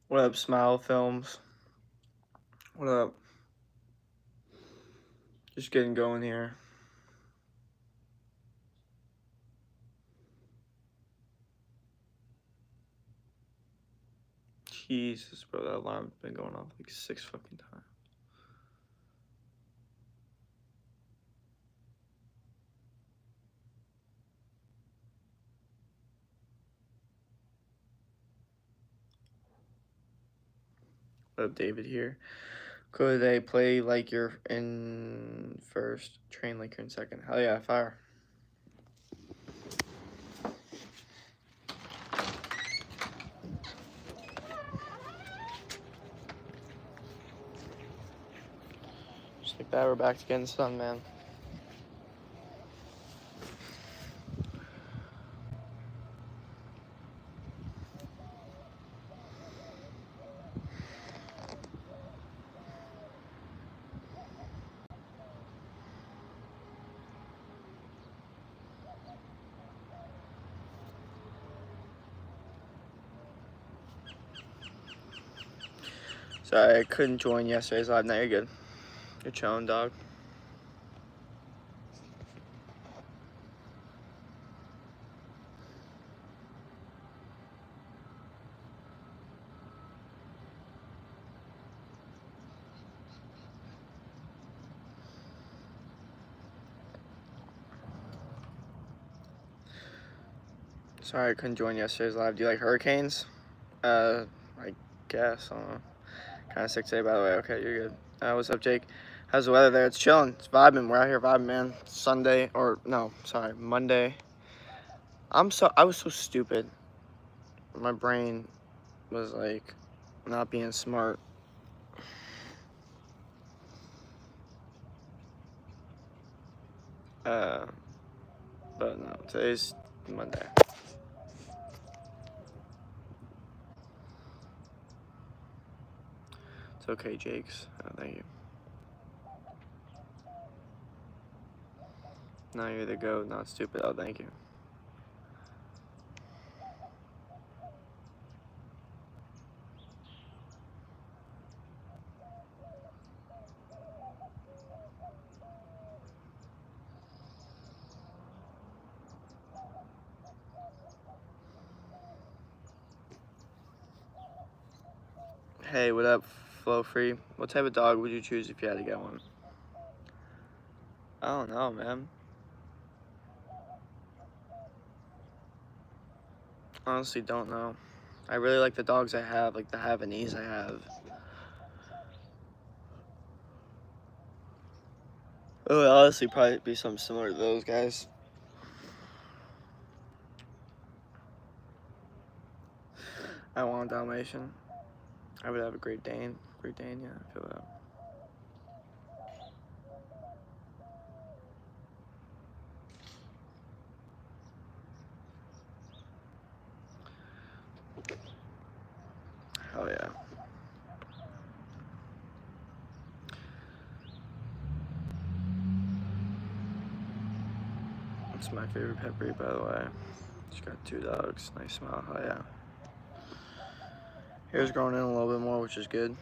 What up, Smile Films? What up? Just getting going here. Jesus, bro, that alarm's been going off like 6 fucking times. What up, David here? Could they play like you're in first, train like you're in second? Hell yeah, fire. Just like that, we're back to getting sun, man. Sorry, I couldn't join yesterday's live. Now you're good. You're chilling, dog. Sorry, I couldn't join yesterday's live. Do you like hurricanes? I guess. I don't know. Kind of sick today, by the way. Okay, you're good. What's up, Jake? How's the weather there? It's chilling. It's vibing. We're out here vibing, man. Sunday, or no, sorry, Monday. I was so stupid. My brain was like not being smart. Uh, but no, today's Monday. It's okay, Jakes. Oh, thank you. No, you're the goat, not stupid. Oh, thank you. Hey, what up, Flow Free? What type of dog would you choose if you had to get one? I don't know, man. Honestly, don't know. I really like the dogs I have, like the Havanese I have. It would honestly probably be something similar to those guys. I want a Dalmatian. I would have a Great Dane. Great Dane, yeah, I feel that. Hell yeah. It's my favorite pet breed, by the way. She's got 2 dogs. Nice smile. Hell yeah. Hair's growing in a little bit more, which is good.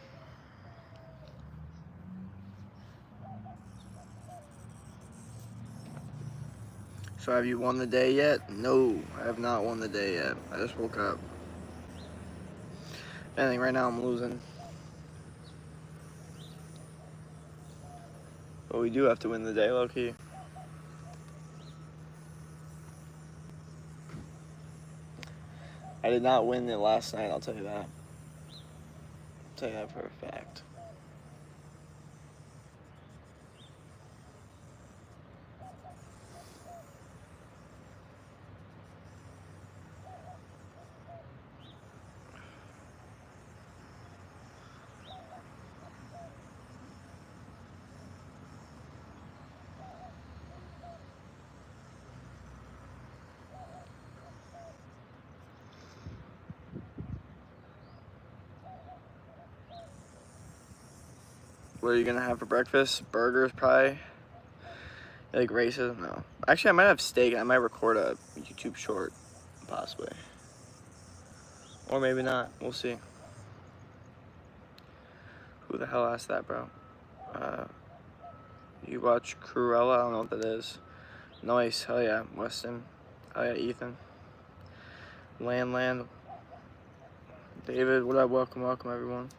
So have you won the day yet? No, I have not won the day yet. I just woke up. I think right now I'm losing. But we do have to win the day, low-key. I did not win it last night, I'll tell you that. I'll tell you that for a fact. What are you gonna have for breakfast? Burgers, probably. Like races? No. Actually, I might have steak. I might record a YouTube short, possibly. Or maybe not. We'll see. Who the hell asked that, bro? You watch Cruella? I don't know what that is. Nice. Hell yeah. Weston. Hell yeah, Ethan. Land. David, what up? Welcome, everyone.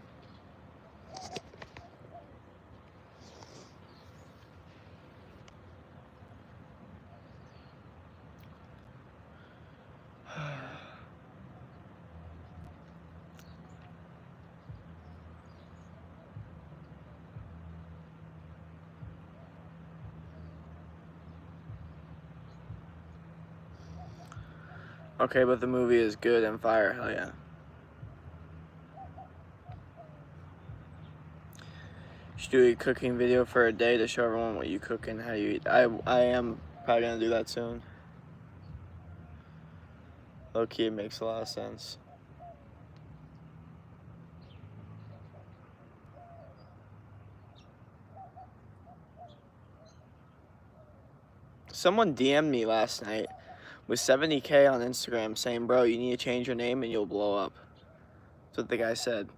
Okay, but the movie is good and fire. Hell yeah. Should do a cooking video for a day to show everyone what you cook and how you eat. I am probably gonna do that soon. Low key, it makes a lot of sense. Someone DM'd me last night with 70K on Instagram saying, bro, you need to change your name and you'll blow up. That's what the guy said.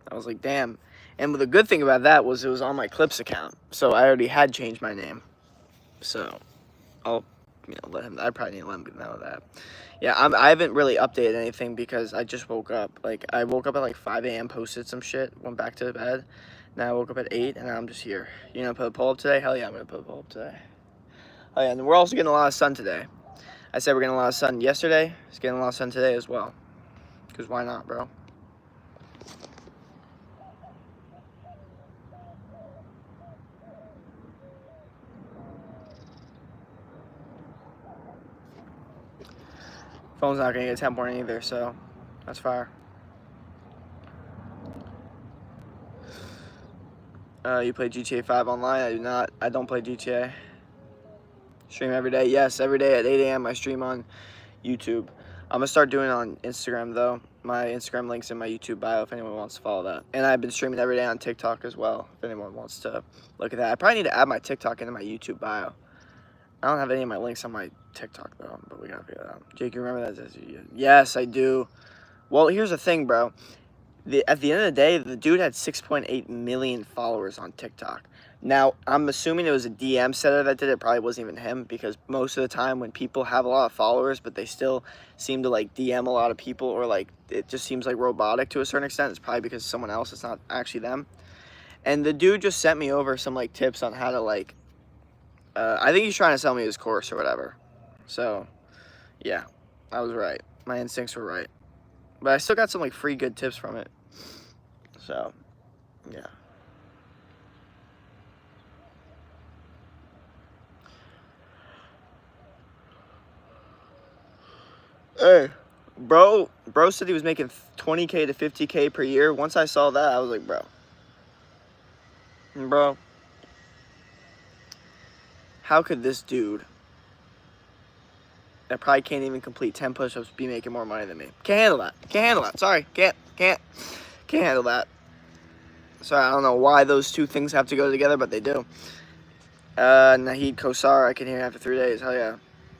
I was like, damn. And the good thing about that was it was on my Clips account. So I already had changed my name. So I'll, let him, I probably need to let him know that. Yeah, I haven't really updated anything because I just woke up. Like, I woke up at like 5 a.m., posted some shit, went back to bed. Now I woke up at 8 and now I'm just here. You gonna put a poll up today? Hell yeah, I'm gonna put a poll up today. Oh yeah, and we're also getting a lot of sun today. I said we're getting a lot of sun yesterday. It's getting a lot of sun today as well. Because why not, bro? Phone's not gonna get a temp warning either, so that's fire. You play GTA 5 online? I do not. I don't play GTA. Stream every day? Yes, every day at 8 a.m. I stream on YouTube. I'm gonna start doing it on Instagram though. My Instagram link's in my YouTube bio if anyone wants to follow that. And I've been streaming every day on TikTok as well if anyone wants to look at that. I probably need to add my TikTok into my YouTube bio. I don't have any of my links on my TikTok though, but we gotta figure that out. Jake, you remember that? Yes, I do. Well, here's the thing, bro. At the end of the day, the dude had 6.8 million followers on TikTok. Now, I'm assuming it was a DM setter that did it. Probably wasn't even him because most of the time when people have a lot of followers, but they still seem to like DM a lot of people or like it just seems like robotic to a certain extent, it's probably because someone else, it's not actually them. And the dude just sent me over some like tips on how to like, I think he's trying to sell me his course or whatever. So, yeah, I was right. My instincts were right. But I still got some like free good tips from it. So, yeah. Hey, bro said he was making 20K to 50K per year. Once I saw that, I was like, bro, how could this dude that probably can't even complete 10 push-ups be making more money than me? Can't handle that. Sorry, can't handle that. Sorry, I don't know why those two things have to go together, but they do. Naheed Kosar, I can hear after 3 days. Hell yeah,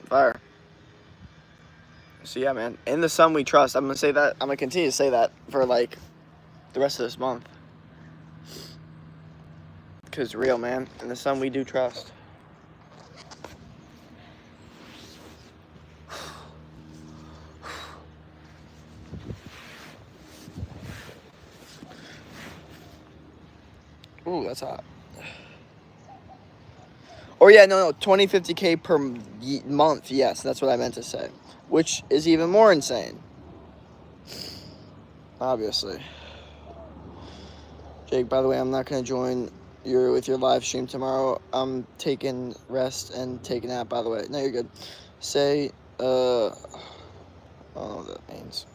fire. So yeah, man, in the sun we trust. I'm gonna say that. I'm gonna continue to say that for like the rest of this month. Cause real, man, in the sun we do trust. Ooh, that's hot. Or yeah, no, 20, 50K per month. Yes, that's what I meant to say. Which is even more insane. Obviously. Jake, by the way, I'm not going to join with your live stream tomorrow. I'm taking rest and taking a nap, by the way. No, you're good. Say, I don't know what that means.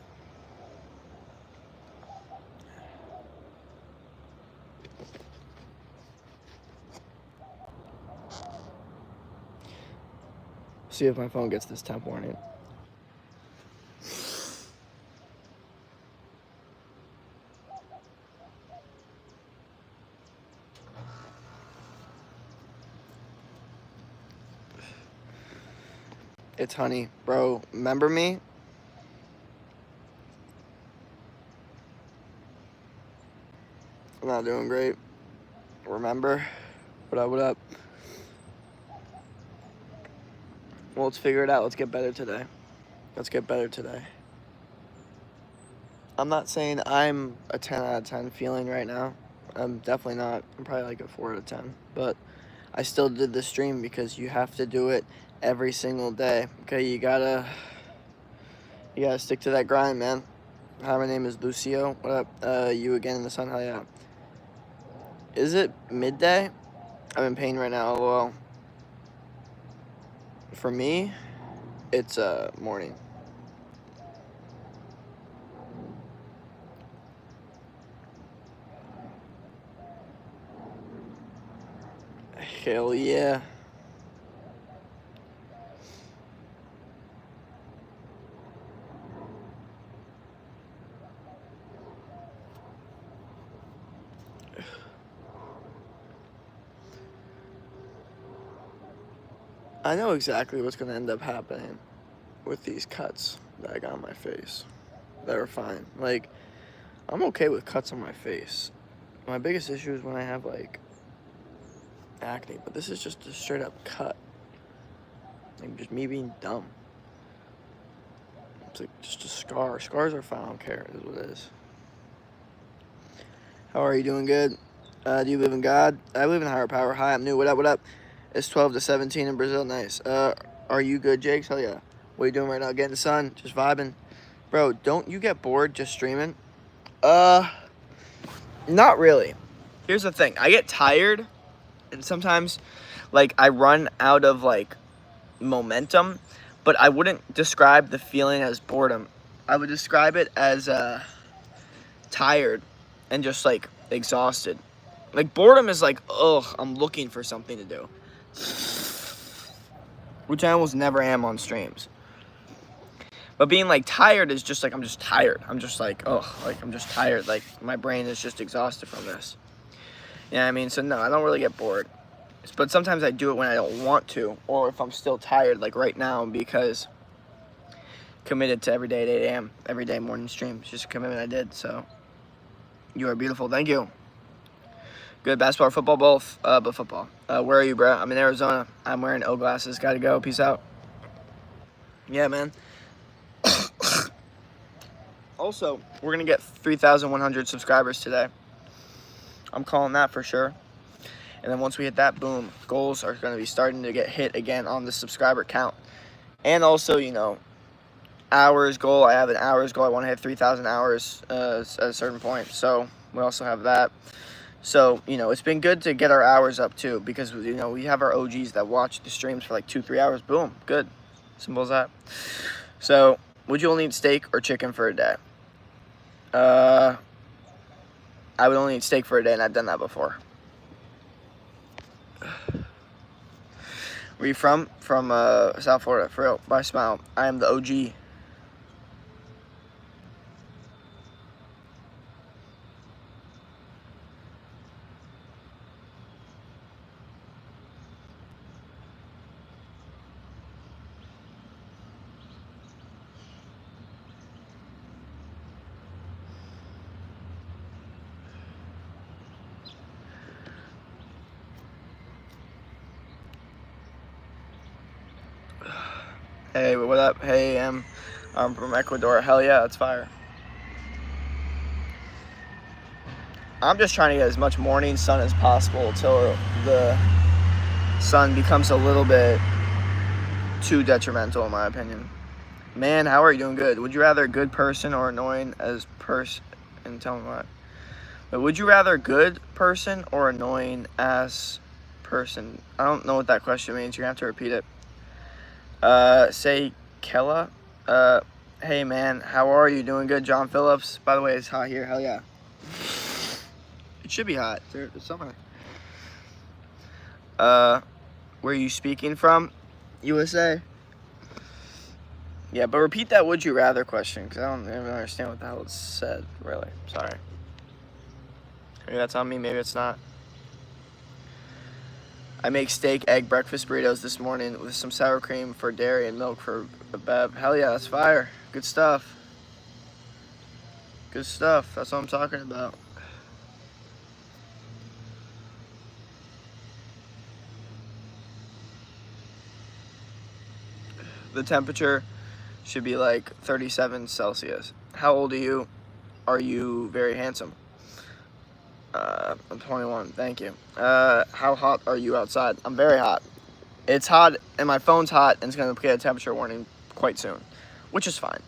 See if my phone gets this temp warning. It's Honey. Bro, remember me? I'm not doing great. Remember? What up, what up? Well, let's figure it out. Let's get better today. Let's get better today. I'm not saying I'm a 10 out of 10 feeling right now. I'm definitely not. I'm probably like a 4 out of 10. But I still did the stream because you have to do it every single day. Okay, you gotta stick to that grind, man. Hi, my name is Lucio. What up? You again in the sun? Hell yeah. Is it midday? I'm in pain right now, lol. For me, it's morning. Hell yeah. I know exactly what's going to end up happening with these cuts that I got on my face. That are fine. Like, I'm okay with cuts on my face. My biggest issue is when I have, like, acne. But this is just a straight up cut. Like, just me being dumb. It's like just a scar. Scars are fine. I don't care. It is what it is. How are you doing? Good. Do you live in God? I live in higher power. Hi, I'm new. What up? What up? It's 12 to 17 in Brazil. Nice. Are you good, Jakes? Hell yeah. What are you doing right now? Getting the sun? Just vibing? Bro, don't you get bored just streaming? Not really. Here's the thing. I get tired, and sometimes, like, I run out of, like, momentum, but I wouldn't describe the feeling as boredom. I would describe it as, tired and just, like, exhausted. Like, boredom is like, ugh, I'm looking for something to do. Which I almost never am on streams. But being, like, tired is just, like, I'm just tired. I'm just, like, ugh, like, I'm just tired. Like, my brain is just exhausted from this. You know what I mean? So, no, I don't really get bored. But sometimes I do it when I don't want to. Or if I'm still tired, like right now, because committed to every day at 8 a.m. Every day morning stream. It's just a commitment I did, so. You are beautiful. Thank you. Good. Basketball or football? Both. But football. Where are you, bro? I'm in Arizona. I'm wearing O glasses. Gotta go. Peace out. Yeah, man. Also, we're gonna get 3,100 subscribers today. I'm calling that for sure. And then once we hit that, boom, goals are gonna be starting to get hit again on the subscriber count. And also, you know, hours goal. I have an hours goal. I want to hit 3,000 hours at a certain point. So we also have that. So, you know, it's been good to get our hours up too, because, you know, we have our OGs that watch the streams for like 2-3 hours. Boom, good. Simple as that. So, would you only eat steak or chicken for a day? I would only eat steak for a day, and I've done that before. Where you from? From South Florida. For real. Bye, smile. I am the OG. Hey, what up? Hey, I'm from Ecuador. Hell yeah, it's fire. I'm just trying to get as much morning sun as possible until the sun becomes a little bit too detrimental, in my opinion. Man, how are you doing? Good. Would you rather a good person or annoying as person? And tell me what. But would you rather a good person or annoying as person? I don't know what that question means. You're gonna have to repeat it. Say Kella. Hey man, how are you? Doing good, John Phillips. By the way, it's hot here. Hell yeah. It should be hot. It's summer. Where are you speaking from? USA. Yeah, but repeat that would you rather question, because I don't even understand what the hell it said, really. Sorry. Maybe that's on me, maybe it's not. I make steak, egg, breakfast burritos this morning with some sour cream for dairy and milk for a Bev. Hell yeah, that's fire. Good stuff. Good stuff. That's what I'm talking about. The temperature should be like 37 Celsius. How old are you? Are you very handsome? I'm 21. Thank you. How hot are you outside? I'm very hot. It's hot, and my phone's hot, and it's going to get a temperature warning quite soon, which is fine,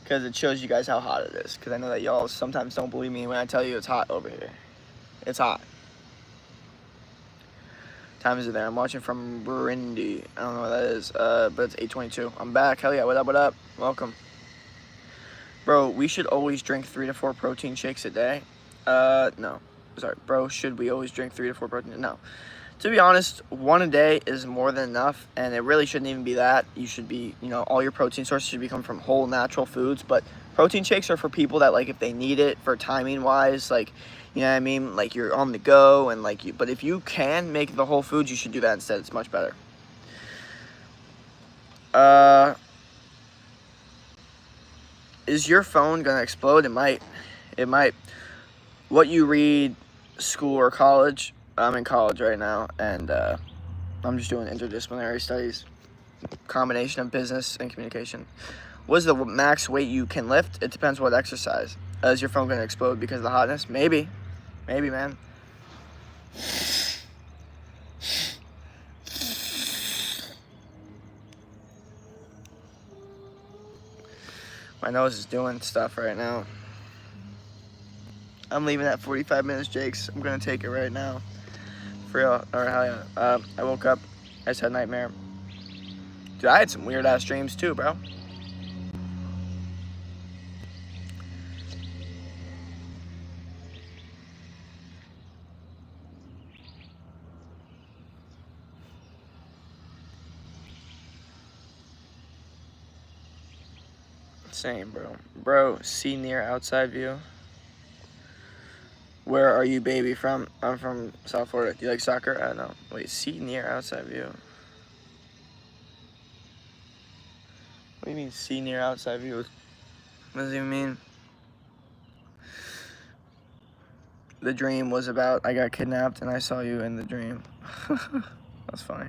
because it shows you guys how hot it is, because I know that y'all sometimes don't believe me when I tell you it's hot over here. It's hot. Time is it there? I'm watching from Burundi. I don't know what that is, but it's 8:22. I'm back. Hell yeah, what up, what up? Welcome. Bro, we should always drink 3 to 4 protein shakes a day. No. Sorry, bro, should we always drink 3 to 4 protein? No. To be honest, 1 a day is more than enough, and it really shouldn't even be that. You should be, all your protein sources should be coming from whole natural foods, but protein shakes are for people that, like, if they need it for timing-wise, like, you know what I mean? Like, you're on the go, and, like, but if you can make the whole foods, you should do that instead. It's much better. Is your phone gonna explode? It might. It might. What you read, school or college? I'm in college right now, and I'm just doing interdisciplinary studies, combination of business and communication. What is the max weight you can lift? It depends what exercise. Is your phone gonna explode because of the hotness? Maybe, man. My nose is doing stuff right now. I'm leaving at 45 minutes, Jakes. I'm gonna take it right now. For real, or hell yeah. I woke up, I just had a nightmare. Dude, I had some weird ass dreams too, bro. Same, bro. Bro, see near outside view. Where are you, baby, from? I'm from South Florida. Do you like soccer? I don't know. Wait, see near outside view. What do you mean, see near outside view? What does it even mean? The dream was about I got kidnapped and I saw you in the dream. That's funny.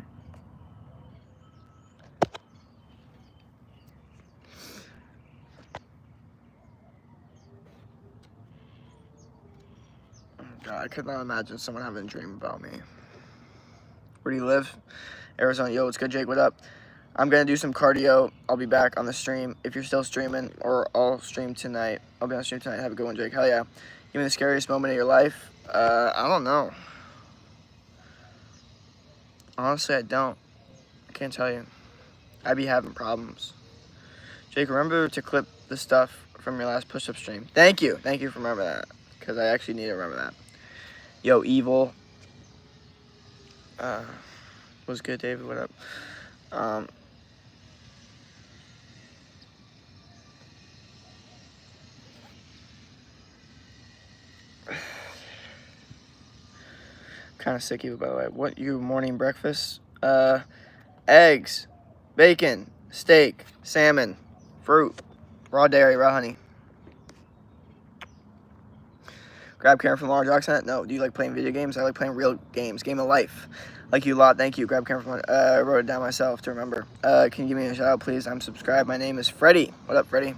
God, I could not imagine someone having a dream about me. Where do you live? Arizona. Yo, what's good, Jake? What up? I'm going to do some cardio. I'll be back on the stream. If you're still streaming, or I'll stream tonight. I'll be on the stream tonight. Have a good one, Jake. Hell yeah. Give me the scariest moment of your life. I don't know. Honestly, I don't. I can't tell you. I be having problems. Jake, remember to clip the stuff from your last push-up stream. Thank you. Thank you for remembering that. Because I actually need to remember that. Yo, Evil. What's good, David? What up? Kind of sick of you, by the way. What your morning breakfast? Eggs, bacon, steak, salmon, fruit, raw dairy, raw honey. Grab Karen from Large Accent? No. Do you like playing video games? I like playing real games. Game of life. Like you a lot. Thank you. Grab Karen from I wrote it down myself to remember. Can you give me a shout out, please? I'm subscribed. My name is Freddie. What up, Freddie?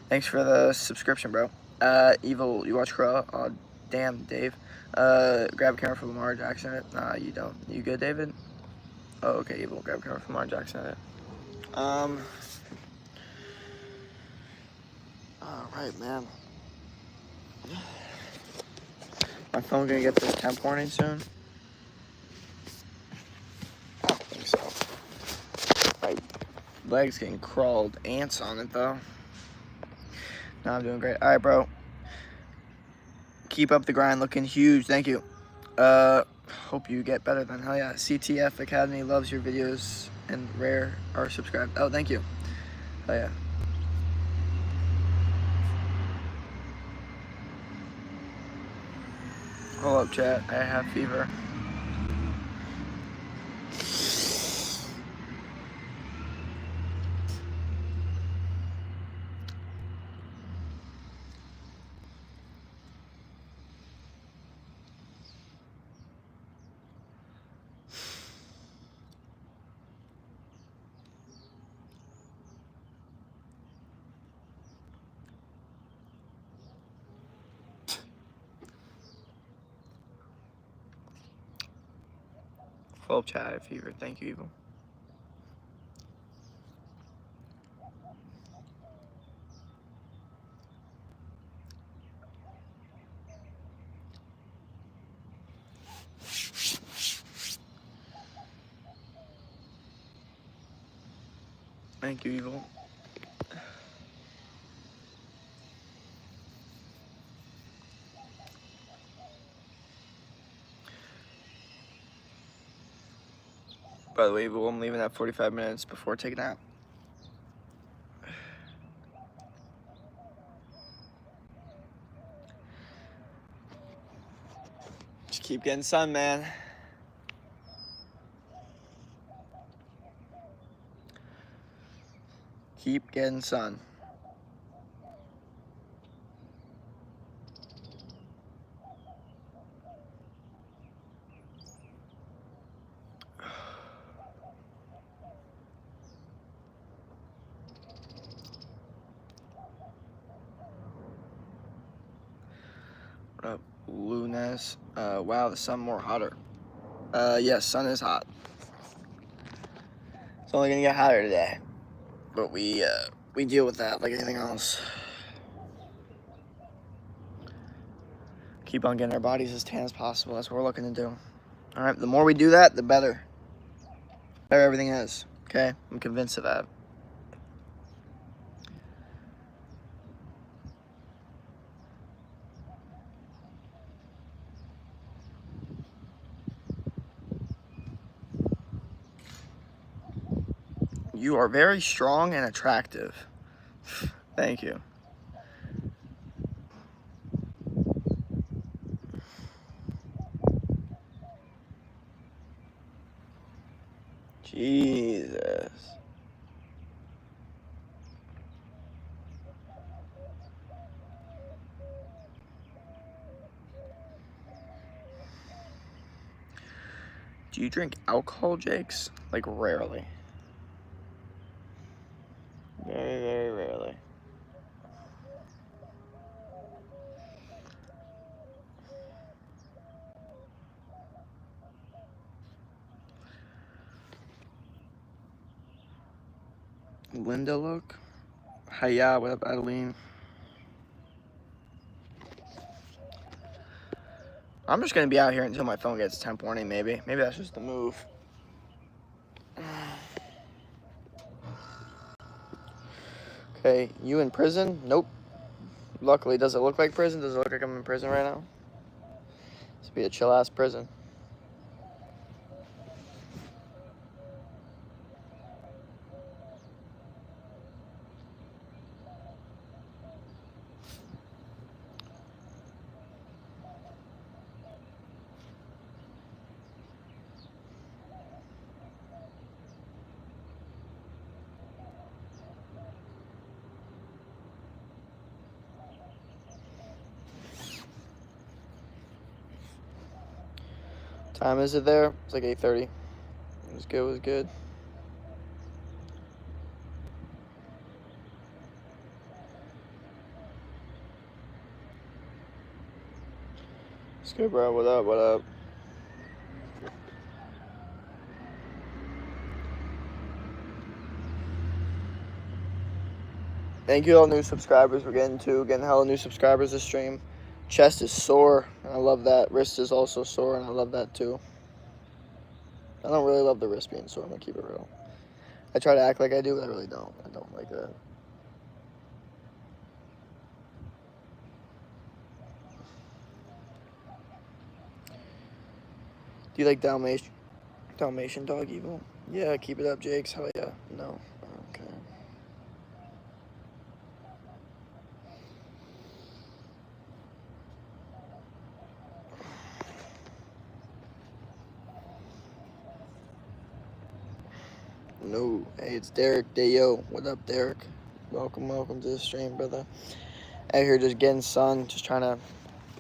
Thanks for the subscription, bro. Evil, you watch Cruella? Oh, damn, Dave. Grab Karen from Lamar Jackson. Nah, you don't. You good, David? Oh, okay, Evil. Grab Karen from Lamar Jackson. All right, man. My phone gonna get this temp warning soon? I don't think so. My leg's getting crawled ants on it though. No, I'm doing great. All right, bro. Keep up the grind, looking huge. Thank you. Hope you get better then. Hell yeah. CTF Academy loves your videos and rare are subscribed. Oh, thank you. Hell yeah. Hold up, chat. I have fever. 12 chat fever. Thank you, Evil. Thank you, Evil. By the way, Evil, I'm leaving at 45 minutes before taking a nap. Just keep getting sun, man. Keep getting sun. What up, Lunes? Wow, the sun more hotter. Yes, sun is hot. It's only gonna get hotter today, but we deal with that like anything else. Keep on getting our bodies as tan as possible. That's what we're looking to do. All right, the more we do that, the better. Better everything is. Okay, I'm convinced of that. You are very strong and attractive. Thank you. Jesus. Do you drink alcohol, Jakes? Like rarely. Very, very rarely. Linda look. Hiya, what up, Adeline? I'm just gonna be out here until my phone gets temp warning, maybe. Maybe that's just the move. Okay, you in prison? Nope. Luckily, does it look like prison? Does it look like I'm in prison right now? This would be a chill-ass prison. Time is it there? It's like 8:30. It was good, it was good. It's good, bro. What up, what up? Thank you all new subscribers. We're getting hella new subscribers this stream. Chest is sore, and I love that. Wrist is also sore, and I love that too. I don't really love the wrist being sore, I'm gonna keep it real. I try to act like I do, but I really don't. I don't like that. Do you like Dalmatian dog evil? Yeah, keep it up, Jakes. Hell yeah. No. Okay. No. Hey, it's Derek Dayo. What up, Derek? Welcome to the stream, brother. Out here just getting sun, just trying to...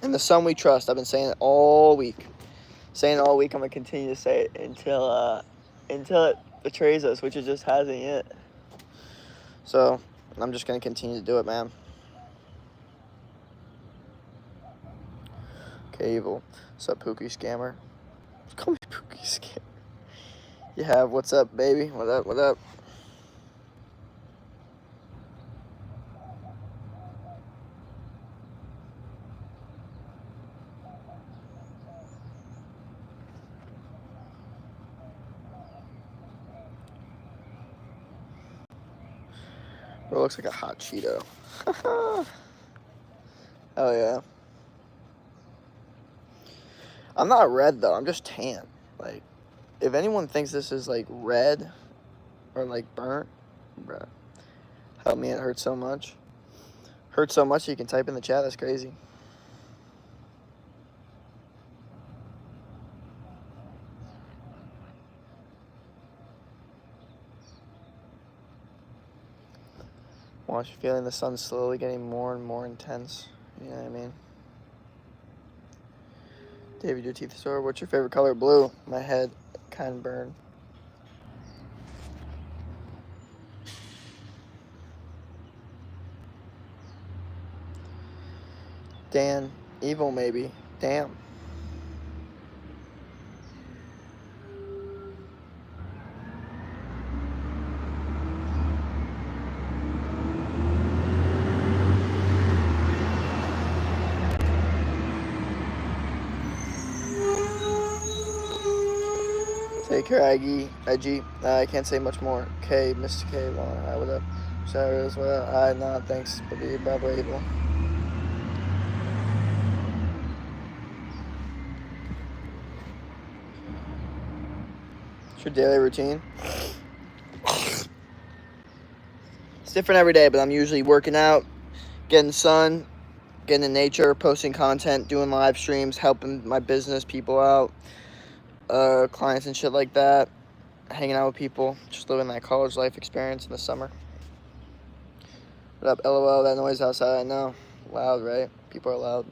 In the sun we trust. I've been saying it all week. I'm gonna continue to say it until it betrays us, which it just hasn't yet. So I'm just gonna continue to do it, man. Okay, evil. What's up, Pookie Scammer? Call me Pookie Scammer. You have. What's up, baby? What up? What up? Bro, looks like a hot Cheeto. Oh yeah. I'm not red though. I'm just tan. Like, if anyone thinks this is like red or like burnt, bruh, help me. It hurts so much. Hurts so much you can type in the chat. That's crazy. Watch, feeling the sun slowly getting more and more intense. You know what I mean? David, your teeth are sore. What's your favorite color? Blue. My head kind of burned. Dan, evil maybe. Damn. Take care, Iggy. I can't say much more. K, Mr. K, Hi, what up? Sarah as well. Nah, thanks. Baby, Baba Evil. It's your daily routine. It's different every day, but I'm usually working out, getting sun, getting in nature, posting content, doing live streams, helping my business people out, clients and shit like that, hanging out with people, just living that college life experience in the summer. What up, LOL? That noise outside, I know. Loud, right? People are loud.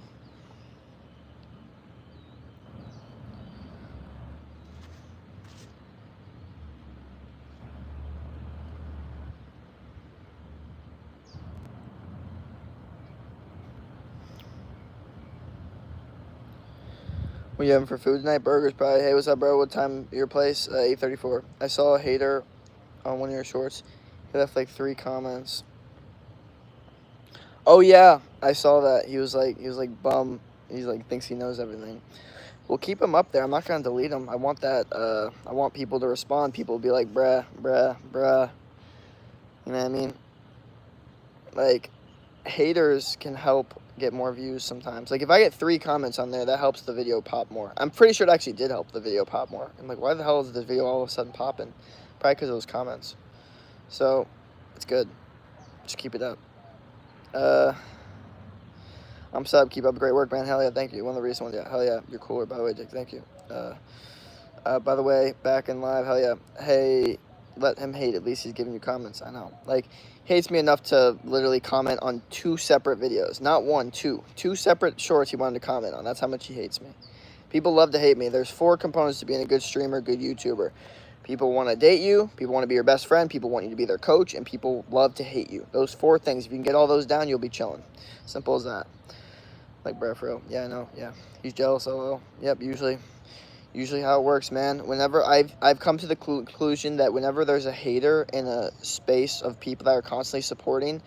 What you having for food tonight? Burgers, probably. Hey, what's up, bro? What time your place? 8:34. I saw a hater on one of your shorts. He left like 3 comments. Oh yeah, I saw that. He was like bum. He's like thinks he knows everything. We'll keep him up there. I'm not gonna delete him. I want that. I want people to respond. People will be like, bruh. You know what I mean? Like, haters can help get more views sometimes. Like, if I get 3 comments on there, that helps the video pop more. I'm pretty sure it actually did help the video pop more. I'm like, why the hell is this video all of a sudden popping? Probably because of those comments. So, it's good. Just keep it up. I'm sub. Keep up the great work, man. Hell yeah, thank you. One of the recent ones, yeah. Hell yeah, you're cooler, by the way, Dick. Thank you. By the way, back in live. Hell yeah. Hey, let him hate. At least he's giving you comments. I know. Like, hates me enough to literally comment on 2 separate videos. Not 1, 2. 2 separate shorts he wanted to comment on. That's how much he hates me. People love to hate me. There's 4 components to being a good streamer, good YouTuber. People want to date you. People want to be your best friend. People want you to be their coach. And people love to hate you. Those 4 things. If you can get all those down, you'll be chilling. Simple as that. Like, bruh, for real. Yeah, I know. Yeah. He's jealous. Oh, yep, usually how it works, man. Whenever I've come to the conclusion that whenever there's a hater in a space of people that are constantly supporting,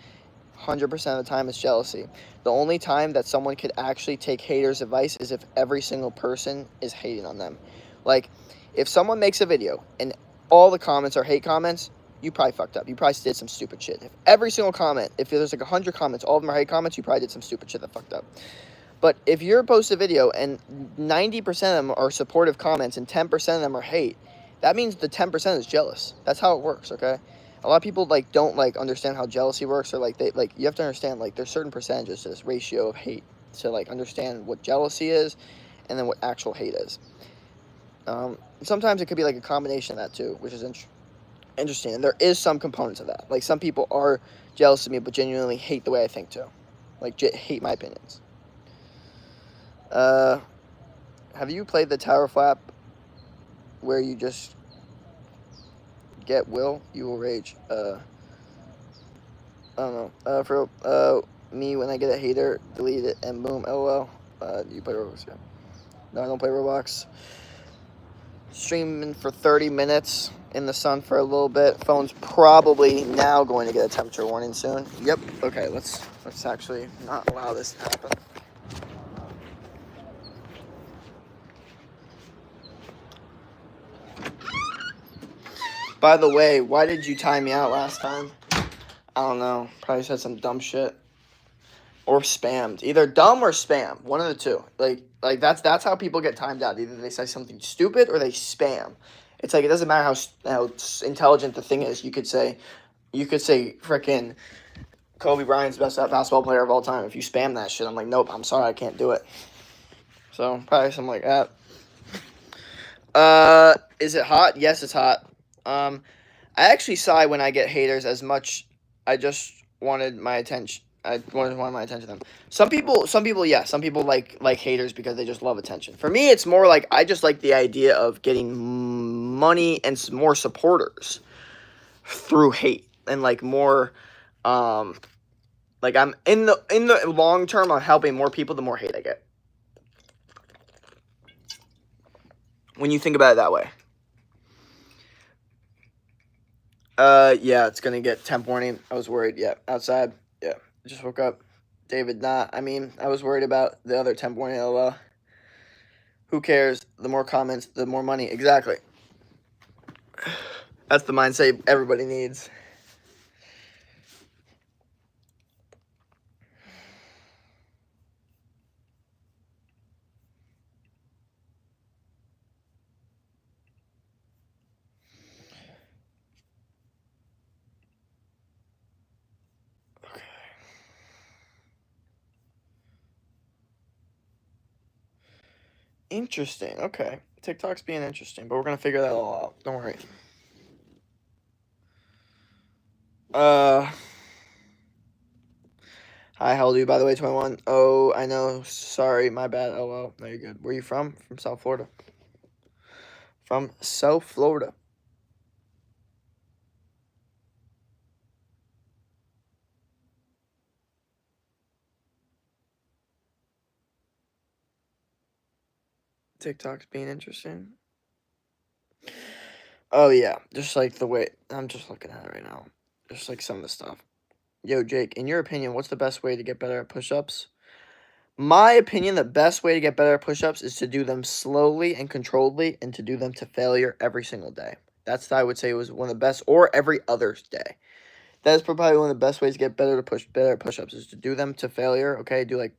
100% of the time it's jealousy. The only time that someone could actually take haters' advice is if every single person is hating on them. Like, if someone makes a video and all the comments are hate comments, you probably fucked up. You probably did some stupid shit. If every single comment, if there's like 100 comments, all of them are hate comments, you probably did some stupid shit that fucked up. But if you're post a video and 90% of them are supportive comments and 10% of them are hate, that means the 10% is jealous. That's how it works, okay? A lot of people like don't like understand how jealousy works, or like they like you have to understand like there's certain percentages to this ratio of hate to like understand what jealousy is and then what actual hate is. Sometimes it could be like a combination of that too, which is interesting. And there is some components of that. Like some people are jealous of me but genuinely hate the way I think too. Like hate my opinions. Have you played the tower flap where you just get will? You will rage. I don't know. For me, when I get a hater, delete it and boom, LOL. You play Roblox, yeah. No, I don't play Roblox. Streaming for 30 minutes in the sun for a little bit. Phone's probably now going to get a temperature warning soon. Yep. Okay, let's actually not allow this to happen. By the way, why did you time me out last time? I don't know. Probably said some dumb shit. Or spammed. Either dumb or spam. One of the two. Like that's how people get timed out. Either they say something stupid or they spam. It's like it doesn't matter how intelligent the thing is. You could say frickin' Kobe Bryant's best basketball player of all time. If you spam that shit, I'm like, nope, I'm sorry, I can't do it. So probably something like that. Is it hot? Yes, it's hot. I actually sigh when I get haters as much. I just wanted my attention. I wanted my attention to them. Some people, yeah. Some people like haters because they just love attention. For me, it's more like I just like the idea of getting money and more supporters through hate and like more, like I'm in the long term, I'm helping more people the more hate I get. When you think about it that way. Yeah, it's gonna get temp warning. I was worried. Yeah, outside. Yeah, just woke up. David, I mean, I was worried about the other temp warning. LOL. Who cares? The more comments, the more money. Exactly. That's the mindset everybody needs. Okay. Interesting. Okay. TikTok's being interesting, but we're gonna figure that all out. Don't worry. Hi, how old are you, by the way? 21. Oh, I know. Sorry, my bad. Oh, well. No, you're good. Where are you from? From South Florida. From South Florida. TikTok's being interesting. Oh, yeah. Just like the way... I'm just looking at it right now. Just like some of the stuff. Yo, Jake, in your opinion, what's the best way to get better at push-ups? My opinion, the best way to get better at push-ups is to do them slowly and controlledly and to do them to failure every single day. That's what I would say was one of the best, or every other day. That is probably one of the best ways to get better at push-ups is to do them to failure. Okay, do like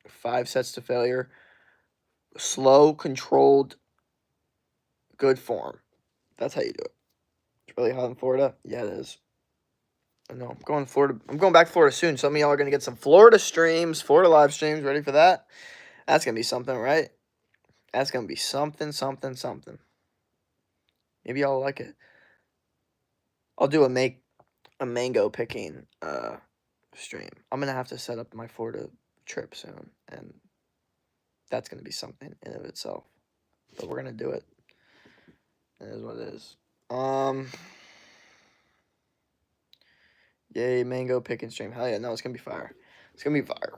5 sets to failure, slow, controlled, good form. That's how you do it. It's really hot in Florida. Yeah, it is. I know. I'm going to Florida. I'm going back to Florida soon. Some of y'all are gonna get some Florida streams, Florida live streams. Ready for that? That's gonna be something, right? That's gonna be something, something, something. Maybe y'all like it. I'll do a mango picking stream. I'm gonna have to set up my Florida trip soon, and that's gonna be something in of itself. But we're gonna do it. It is what it is. Yay, mango picking stream. Hell yeah, no, it's gonna be fire. It's gonna be fire.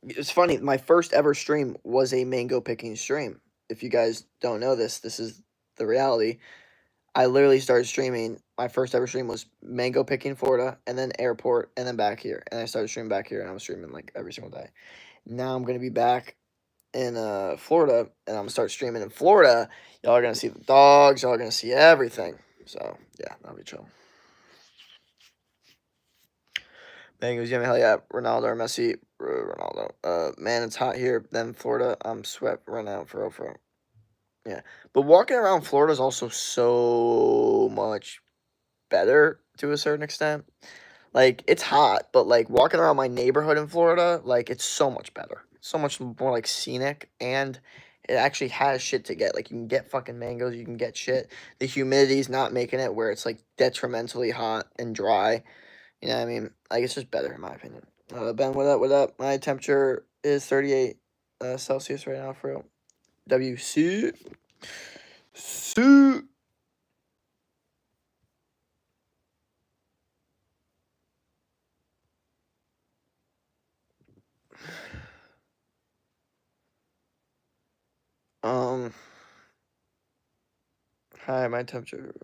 It's funny, my first ever stream was a mango picking stream. If you guys don't know this, this is the reality. I literally started streaming. My first ever stream was mango picking Florida, and then airport, and then back here. And I started streaming back here, and I was streaming like every single day. Now I'm gonna be back in Florida, and I'm gonna start streaming in Florida. Y'all are gonna see the dogs. Y'all are gonna see everything. So yeah, that'll be chill. Bengals, yeah, hell yeah. Ronaldo or Messi? Ronaldo. Man, it's hot here. Then Florida, I'm sweat right now for real. Yeah, but walking around Florida is also so much better to a certain extent. Like, it's hot, but like walking around my neighborhood in Florida, like it's so much better. So much more like scenic, and it actually has shit to get. Like, you can get fucking mangoes, you can get shit. The humidity's not making it where it's like detrimentally hot and dry. You know what I mean? Like, it's just better in my opinion. Ben, what up? What up? My temperature is 38 Celsius right now for real. WC. Suit. Um, Hi, my temperature.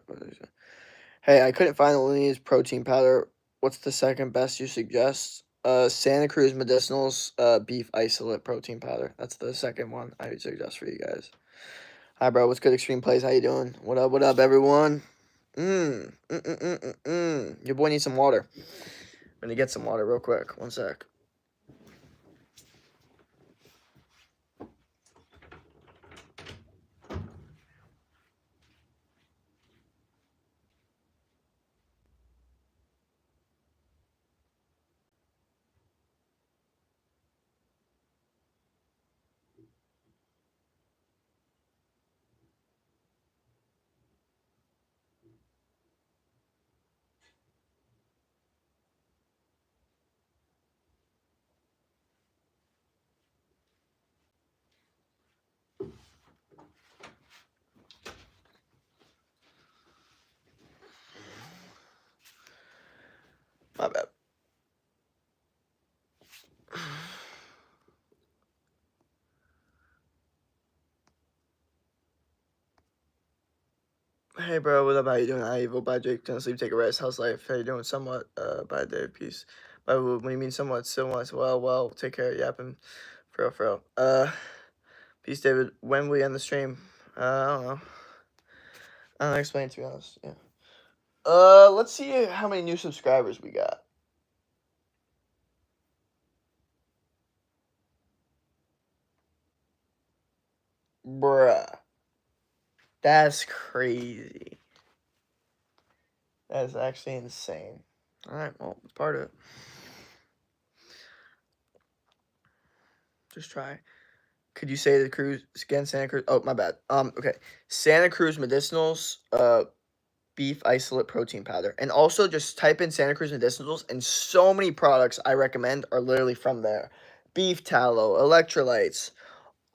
Hey, I couldn't find the Lineage protein powder. What's the second best you suggest? Santa Cruz Medicinals beef isolate protein powder. That's the second one I would suggest for you guys. Hi, bro. What's good, Extreme Plays? How you doing? What up, everyone? Your boy needs some water. I'm gonna get some water real quick. One sec. My bad. Hey, bro. What up? How you doing? Hi, Evil. Bye, Jake. Don't sleep. Take a rest. How's life? How you doing? Somewhat. Bye, Dave. Peace. Bye. What do you mean somewhat? Somewhat. Well. Take care. Yapping. For real. Peace, David. When we end the stream? I don't know. I don't know, explain, to be honest. Yeah. Let's see how many new subscribers we got. Bruh. That's crazy. That is actually insane. Alright, well, it's part of it. Just try. Could you say the cruise again, Santa Cruz? Oh, my bad. Okay. Santa Cruz Medicinals, beef isolate protein powder. And also just type in Santa Cruz Medicinals, and so many products I recommend are literally from there. Beef tallow, electrolytes,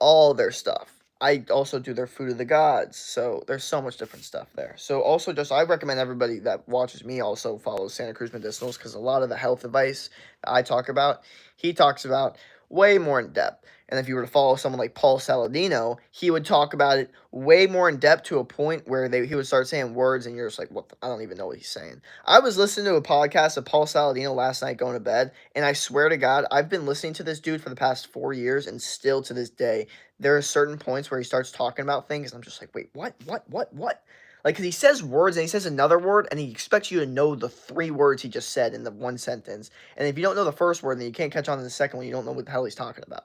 all their stuff. I also do their food of the gods, so there's so much different stuff there. So also just I recommend everybody that watches me also follows Santa Cruz Medicinals, because a lot of the health advice that I talk about, he talks about way more in depth. And if you were to follow someone like Paul Saladino, he would talk about it way more in depth, to a point where he would start saying words and you're just like, I don't even know what he's saying. I was listening to a podcast of Paul Saladino last night going to bed, and I swear to God, I've been listening to this dude for the past 4 years, and still to this day, there are certain points where he starts talking about things, and I'm just like, wait, what? Like, because he says words, and he says another word, and he expects you to know the 3 words he just said in the one sentence. And if you don't know the first word, then you can't catch on to the second one. You don't know what the hell he's talking about.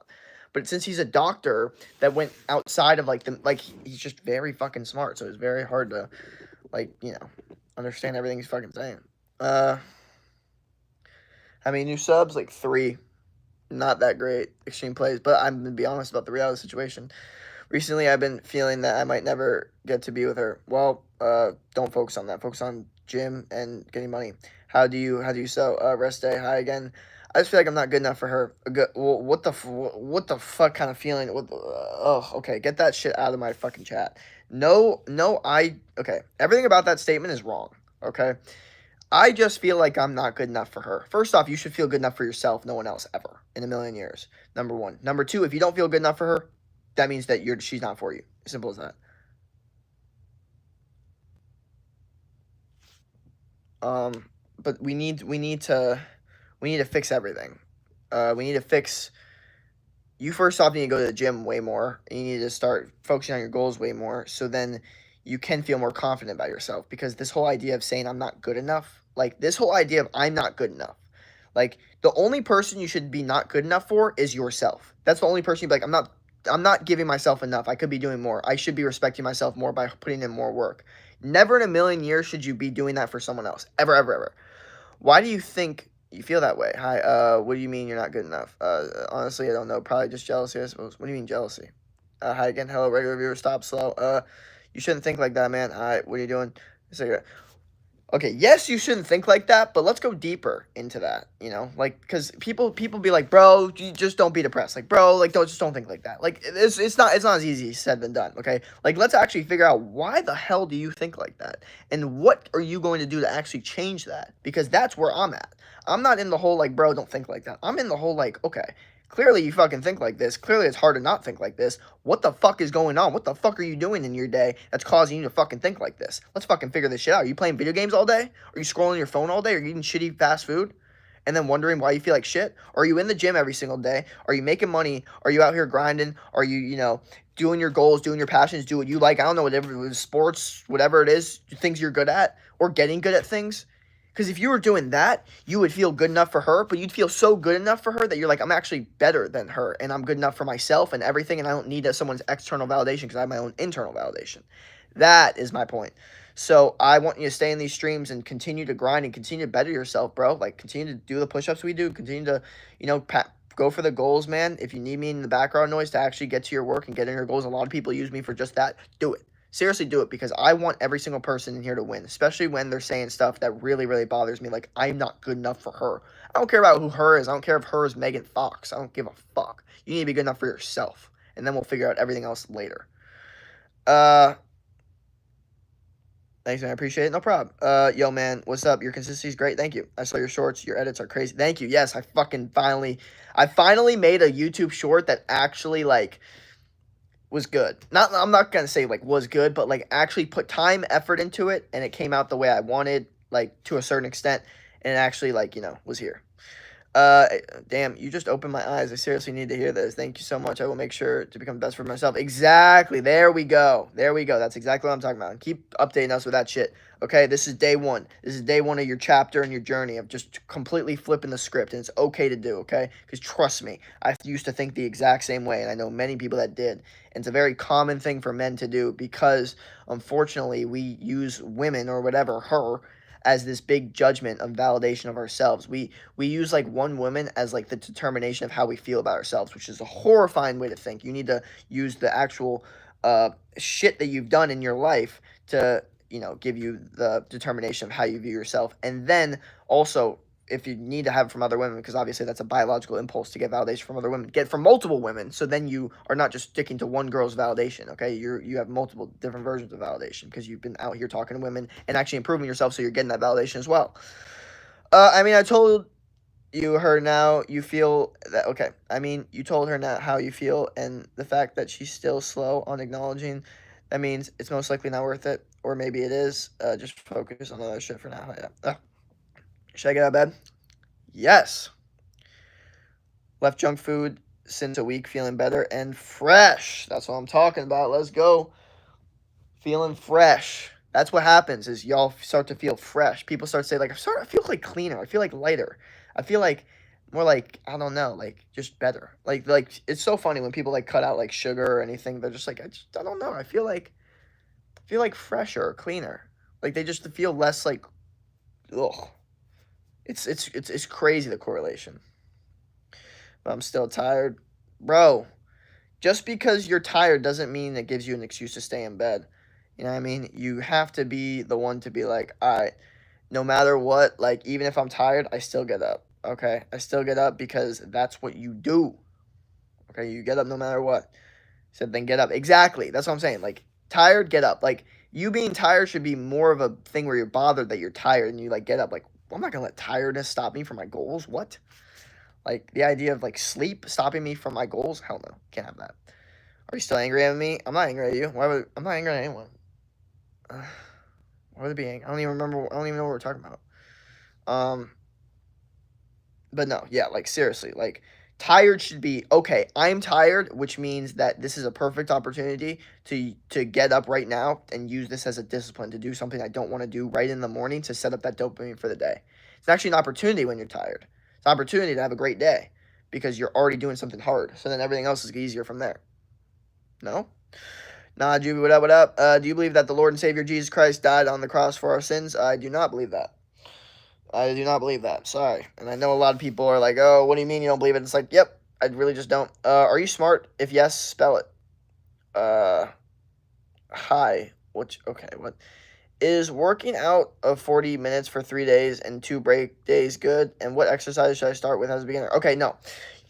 But since he's a doctor that went outside of, he's just very fucking smart, so it's very hard to, understand everything he's fucking saying. How many new subs? Like 3. Not that great extreme plays, but I'm gonna be honest about the reality situation. Recently, I've been feeling that I might never get to be with her. Well, don't focus on that. Focus on gym and getting money. How do you sell? Rest day. Hi again. I just feel like I'm not good enough for her. Well, what the fuck kind of feeling? Okay. Get that shit out of my fucking chat. No, okay. Everything about that statement is wrong. Okay. I just feel like I'm not good enough for her. First off, you should feel good enough for yourself. No one else ever in a million years. Number 1. Number 2, if you don't feel good enough for her, that means that she's not for you. Simple as that. But we need to fix everything. We need to fix. You first off need to go to the gym way more. And you need to start focusing on your goals way more. So then you can feel more confident about yourself. Because this whole idea of saying I'm not good enough, like this whole idea of I'm not good enough, like the only person you should be not good enough for is yourself. That's the only person you'd be like, I'm not giving myself enough. I could be doing more. I should be respecting myself more by putting in more work. Never in a million years should you be doing that for someone else. Ever, ever, ever. Why do you think you feel that way? Hi, what do you mean you're not good enough? Honestly, I don't know. Probably just jealousy, I suppose. What do you mean jealousy? Hi again. Hello, regular viewer. Stop slow. You shouldn't think like that, man. Hi, what are you doing? Okay, yes, you shouldn't think like that, but let's go deeper into that, because people be like, bro, you just don't be depressed. Like, bro, like, don't think like that. Like, it's not as easy said than done, okay? Like, let's actually figure out why the hell do you think like that? And what are you going to do to actually change that? Because that's where I'm at. I'm not in the whole, like, bro, don't think like that. I'm in the whole, like, okay, Clearly you fucking think like this. Clearly it's hard to not think like this. What the fuck is going on? What the fuck are you doing in your day that's causing you to fucking think like this? Let's fucking figure this shit out. Are you playing video games all day? Are you scrolling your phone all day? Are you eating shitty fast food? And then wondering why you feel like shit? Or are you in the gym every single day? Are you making money? Are you out here grinding? Are you, doing your goals, doing your passions, do what you like? I don't know, whatever, sports, whatever it is, things you're good at, or getting good at things. Because if you were doing that, you would feel good enough for her, but you'd feel so good enough for her that you're like, I'm actually better than her, and I'm good enough for myself and everything, and I don't need someone's external validation because I have my own internal validation. That is my point. So I want you to stay in these streams and continue to grind and continue to better yourself, bro. Like, continue to do the push-ups we do. Continue to, go for the goals, man. If you need me in the background noise to actually get to your work and get in your goals, a lot of people use me for just that. Do it. Seriously, do it, because I want every single person in here to win, especially when they're saying stuff that really, really bothers me, like, I'm not good enough for her. I don't care about who her is. I don't care if her is Megan Fox. I don't give a fuck. You need to be good enough for yourself, and then we'll figure out everything else later. Thanks, man. I appreciate it. No problem. Yo, man, what's up? Your consistency is great. Thank you. I saw your shorts. Your edits are crazy. Thank you. Yes, I finally made a YouTube short that actually, like, was good. I'm not gonna say like was good, but like actually put time, effort into it, and it came out the way I wanted, like to a certain extent, and it actually was here. Damn, you just opened my eyes. I seriously need to hear this. Thank you so much. I will make sure to become the best for myself. Exactly. There we go. That's exactly what I'm talking about. And keep updating us with that shit. Okay, this is day one. This is day one of your chapter and your journey of just completely flipping the script, and it's okay to do, okay? Because trust me, I used to think the exact same way, and I know many people that did. And it's a very common thing for men to do because, unfortunately, we use women or whatever, her, as this big judgment of validation of ourselves. We use like one woman as like the determination of how we feel about ourselves, which is a horrifying way to think. You need to use the actual shit that you've done in your life to give you the determination of how you view yourself. And then also, if you need to have it from other women, because obviously that's a biological impulse to get validation from other women, get it from multiple women, so then you are not just sticking to one girl's validation, okay? You have multiple different versions of validation because you've been out here talking to women and actually improving yourself, so you're getting that validation as well. I told her now you feel that, okay. You told her now how you feel, and the fact that she's still slow on acknowledging, that means it's most likely not worth it, or maybe it is. Just focus on other shit for now. Yeah. Should I get out of bed? Yes. Left junk food since a week, feeling better and fresh. That's what I'm talking about. Let's go. Feeling fresh. That's what happens is y'all start to feel fresh. People start to say, like, I feel like cleaner. I feel like lighter. I feel like more like, I don't know, like just better. Like it's so funny when people like cut out like sugar or anything. They're just like, I don't know. I feel like fresher or cleaner. Like they just feel less like, ugh. It's crazy, the correlation. But I'm still tired. Bro, just because you're tired doesn't mean it gives you an excuse to stay in bed. You know what I mean? You have to be the one to be like, all right, no matter what, like, even if I'm tired, I still get up, okay? I still get up because that's what you do, okay? You get up no matter what. So then get up. Exactly. That's what I'm saying. Like, tired, get up. Like, you being tired should be more of a thing where you're bothered that you're tired and you, like, get up. Like, I'm not going to let tiredness stop me from my goals. What? Like, the idea of, like, sleep stopping me from my goals? Hell no. Can't have that. Are you still angry at me? I'm not angry at you. I'm not angry at anyone. Why would it be angry? I don't even remember. I don't even know what we're talking about. But no, yeah, like, seriously. Like, tired should be, okay, I'm tired, which means that this is a perfect opportunity to get up right now and use this as a discipline to do something I don't want to do right in the morning to set up that dopamine for the day. It's actually an opportunity when you're tired. It's an opportunity to have a great day because you're already doing something hard. So then everything else is easier from there. No? Nah, Juby, what up? Do you believe that the Lord and Savior Jesus Christ died on the cross for our sins? I do not believe that. I do not believe that. Sorry. And I know a lot of people are like, oh, what do you mean you don't believe it? It's like, yep, I really just don't. Are you smart? If yes, spell it. Hi. Okay, what? Is working out of 40 minutes for 3 days and 2 break days good? And what exercise should I start with as a beginner? Okay, no.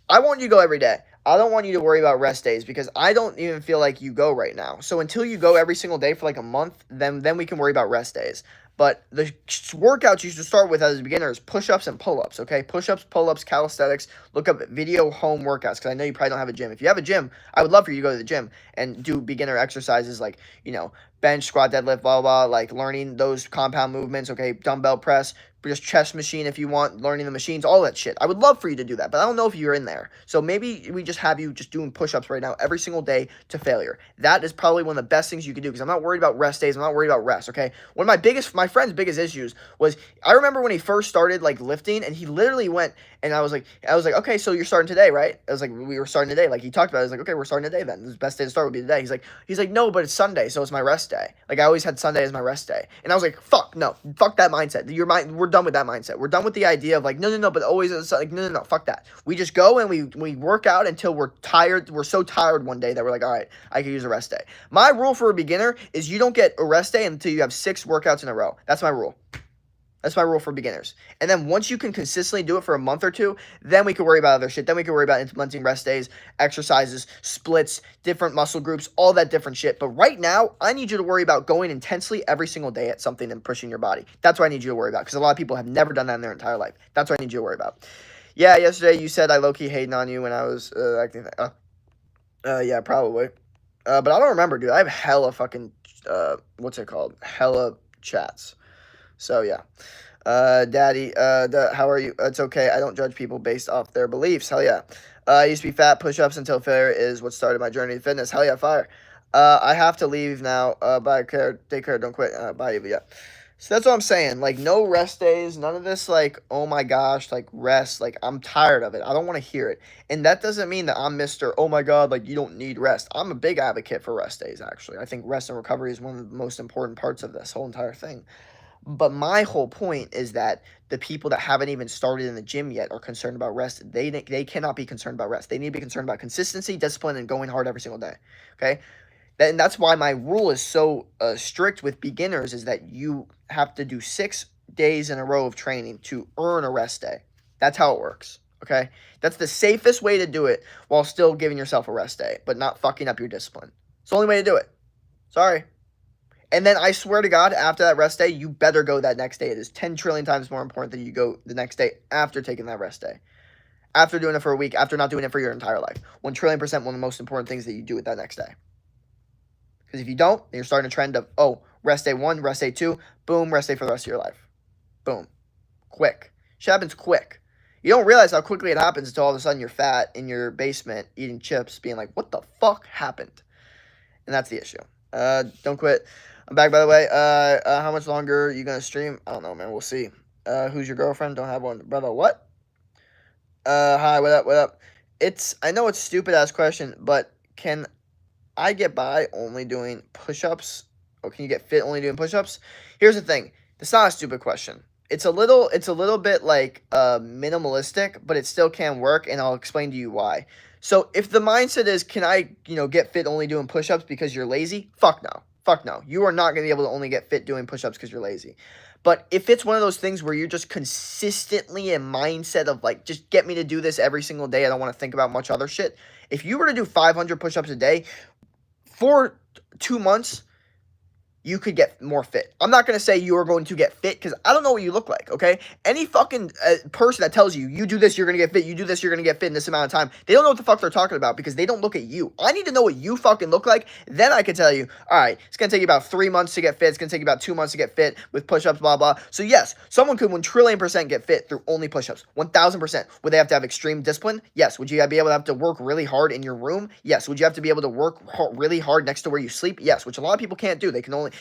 I want you to go every day. I don't want you to worry about rest days because I don't even feel like you go right now. So until you go every single day for like a month, then we can worry about rest days. But the workouts you should start with as a beginner is push-ups and pull-ups, okay? Push-ups, pull-ups, calisthenics. Look up video home workouts because I know you probably don't have a gym. If you have a gym, I would love for you to go to the gym and do beginner exercises like, bench, squat, deadlift, blah, blah, blah, like learning those compound movements, okay? Dumbbell press, just chest machine if you want, learning the machines, all that shit. I would love for you to do that, but I don't know if you're in there. So maybe we just have you just doing push-ups right now every single day to failure. That is probably one of the best things you can do because I'm not worried about rest days. I'm not worried about rest, okay? One of my friend's biggest issues was I remember when he first started like lifting and he literally went and I was like, okay, so you're starting today, right? I was like, we were starting today. Like he talked about it. I was like, okay, we're starting today then. The best day to start would be today. He's like, no, but it's Sunday, so it's my rest day. Like I always had Sunday as my rest day. And I was like, fuck that mindset. We're done with that mindset. We're done with the idea of like, no, but always like, no, fuck that. We just go and we work out until we're tired. We're so tired one day that we're like, all right, I could use a rest day. My rule for a beginner is you don't get a rest day until you have 6 workouts in a row. That's my rule. That's my rule for beginners. And then once you can consistently do it for a month or two, then we can worry about other shit. Then we can worry about implementing rest days, exercises, splits, different muscle groups, all that different shit. But right now, I need you to worry about going intensely every single day at something and pushing your body. That's what I need you to worry about because a lot of people have never done that in their entire life. That's what I need you to worry about. Yeah, yesterday you said I low-key hating on you when I was acting. Yeah, probably. But I don't remember, dude. I have hella fucking, what's it called? Hella chats. So, yeah. Daddy, how are you? It's okay. I don't judge people based off their beliefs. Hell yeah. I used to be fat. Push-ups until failure is what started my journey to fitness. Hell yeah, fire. I have to leave now. Bye, care. Take care. Don't quit. Bye, Eva. Yeah. So that's what I'm saying. Like, no rest days. None of this, like, oh my gosh, like, rest. Like, I'm tired of it. I don't want to hear it. And that doesn't mean that I'm Mr. Oh my God, like, you don't need rest. I'm a big advocate for rest days, actually. I think rest and recovery is one of the most important parts of this whole entire thing. But my whole point is that the people that haven't even started in the gym yet are concerned about rest. They cannot be concerned about rest. They need to be concerned about consistency, discipline, and going hard every single day. Okay? And that's why my rule is so strict with beginners is that you have to do 6 days in a row of training to earn a rest day. That's how it works. Okay? That's the safest way to do it while still giving yourself a rest day, but not fucking up your discipline. It's the only way to do it. Sorry. And then I swear to God, after that rest day, you better go that next day. It is 10 trillion times more important that you go the next day after taking that rest day. After doing it for a week, after not doing it for your entire life. 1,000,000,000% one of the most important things that you do with that next day. Because if you don't, then you're starting a trend of, oh, rest day 1, rest day 2, boom, rest day for the rest of your life. Boom. Quick. Shit happens quick. You don't realize how quickly it happens until all of a sudden you're fat in your basement eating chips, being like, what the fuck happened? And that's the issue. Don't quit. I'm back, by the way. How much longer are you going to stream? I don't know, man. We'll see. Who's your girlfriend? Don't have one. Brother, what? Hi, what up? I know it's a stupid-ass question, but can I get by only doing push-ups? Or can you get fit only doing push-ups? Here's the thing. It's not a stupid question. It's a little bit, like, minimalistic, but it still can work, and I'll explain to you why. So, if the mindset is, can I, get fit only doing push-ups because you're lazy? Fuck no. Fuck no. You are not going to be able to only get fit doing push-ups because you're lazy. But if it's one of those things where you're just consistently in mindset of like, just get me to do this every single day, I don't want to think about much other shit. If you were to do 500 push-ups a day for 2 months, you could get more fit. I'm not going to say you are going to get fit because I don't know what you look like, okay? Any fucking person that tells you, you do this, you're going to get fit, you do this, you're going to get fit in this amount of time, they don't know what the fuck they're talking about because they don't look at you. I need to know what you fucking look like. Then I can tell you, all right, it's going to take you about 3 months to get fit. It's going to take you about 2 months to get fit with push-ups, blah, blah. So yes, someone could 1,000,000,000,000% get fit through only push-ups. 1,000%. Would they have to have extreme discipline? Yes. Would you be able to have to work really hard in your room? Yes. Would you have to be able to work really hard next to where you sleep? Yes. Which a lot of people can't do.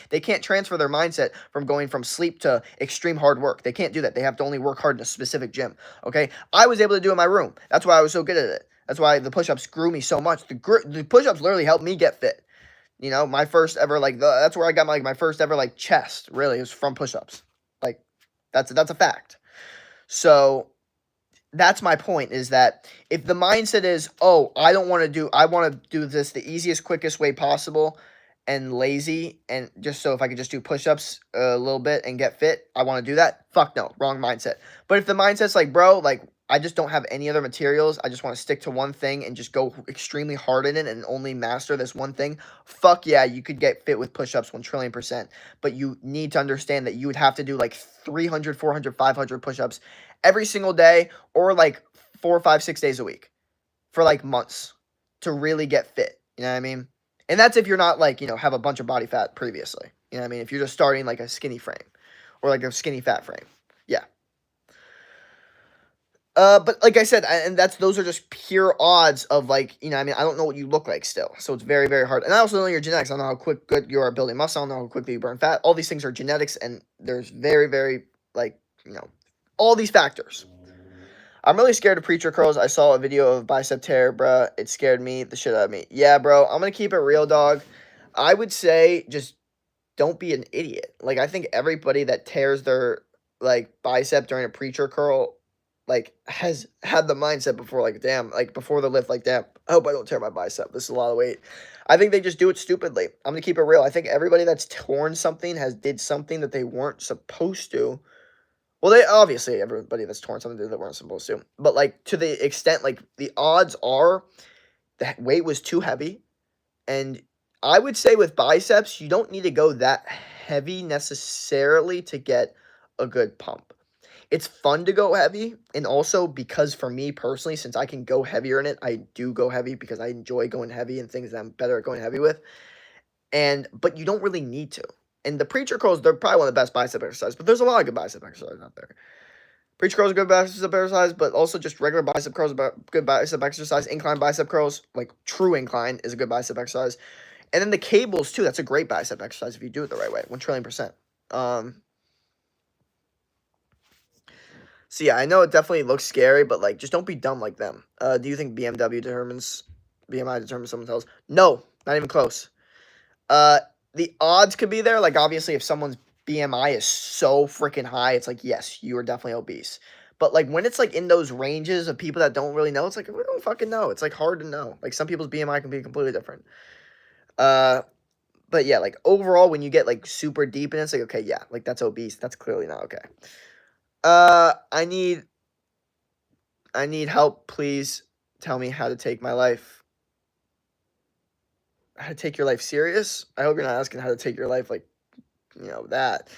They can't transfer their mindset from going from sleep to extreme hard work. They can't do that. They have to only work hard in a specific gym. Okay? I was able to do it in my room. That's why I was so good at it. That's why the push-ups grew me so much. The push-ups literally helped me get fit. My first ever, that's where I got my first ever, chest, really, is from push-ups. That's a fact. So, that's my point, is that if the mindset is, oh, I want to do this the easiest, quickest way possible, and lazy, and just so if I could just do push-ups a little bit and get fit, I want to do that. Fuck no, wrong mindset. But if the mindset's like, bro, I just don't have any other materials. I just want to stick to one thing and just go extremely hard in it and only master this one thing. Fuck yeah, you could get fit with push-ups 1 trillion percent. But you need to understand that you would have to do like 300, 400, 500 push-ups every single day or like 4, 5, 6 days a week for like months to really get fit. You know what I mean? And that's if you're not like, have a bunch of body fat previously. You know what I mean? If you're just starting like a skinny frame or like a skinny fat frame. Yeah. But like I said, and those are just pure odds of like, I don't know what you look like still. So it's very, very hard. And I also know your genetics. I don't know how good you are at building muscle. I don't know how quickly you burn fat. All these things are genetics, and there's very, very, like, all these factors. I'm really scared of preacher curls. I saw a video of bicep tear, bruh. It scared me the shit out of me. Yeah, bro. I'm going to keep it real, dog. I would say just don't be an idiot. Like, I think everybody that tears their, like, bicep during a preacher curl, like, has had the mindset before, like, damn, like, before the lift, like, damn, I hope I don't tear my bicep. This is a lot of weight. I think they just do it stupidly. I'm going to keep it real. I think everybody that's torn something did something that they weren't supposed to. Well, obviously, everybody that's torn something did that weren't supposed to. But, like, to the extent, like, the odds are the weight was too heavy. And I would say with biceps, you don't need to go that heavy necessarily to get a good pump. It's fun to go heavy, and also because for me personally, since I can go heavier in it, I do go heavy because I enjoy going heavy and things that I'm better at going heavy with. But you don't really need to. And the preacher curls, they're probably one of the best bicep exercises, but there's a lot of good bicep exercises out there. Preacher curls are good bicep exercise, but also just regular bicep curls are good bicep exercise. Incline bicep curls, like true incline, is a good bicep exercise. And then the cables, too, that's a great bicep exercise if you do it the right way, 1 trillion percent. So, yeah, I know it definitely looks scary, but, like, just don't be dumb like them. Do you think BMI determines someone's health? No, not even close. The odds could be there. Like, obviously, if someone's BMI is so freaking high, it's like, yes, you are definitely obese. But, like, when it's, like, in those ranges of people that don't really know, it's like, we don't fucking know. It's, like, hard to know. Like, some people's BMI can be completely different. But, yeah, like, overall, when you get, like, super deep in it, it's like, okay, yeah, like, that's obese. That's clearly not okay. I need help. Please tell me how to take my life. How to take your life serious? I hope you're not asking how to take your life, like, that.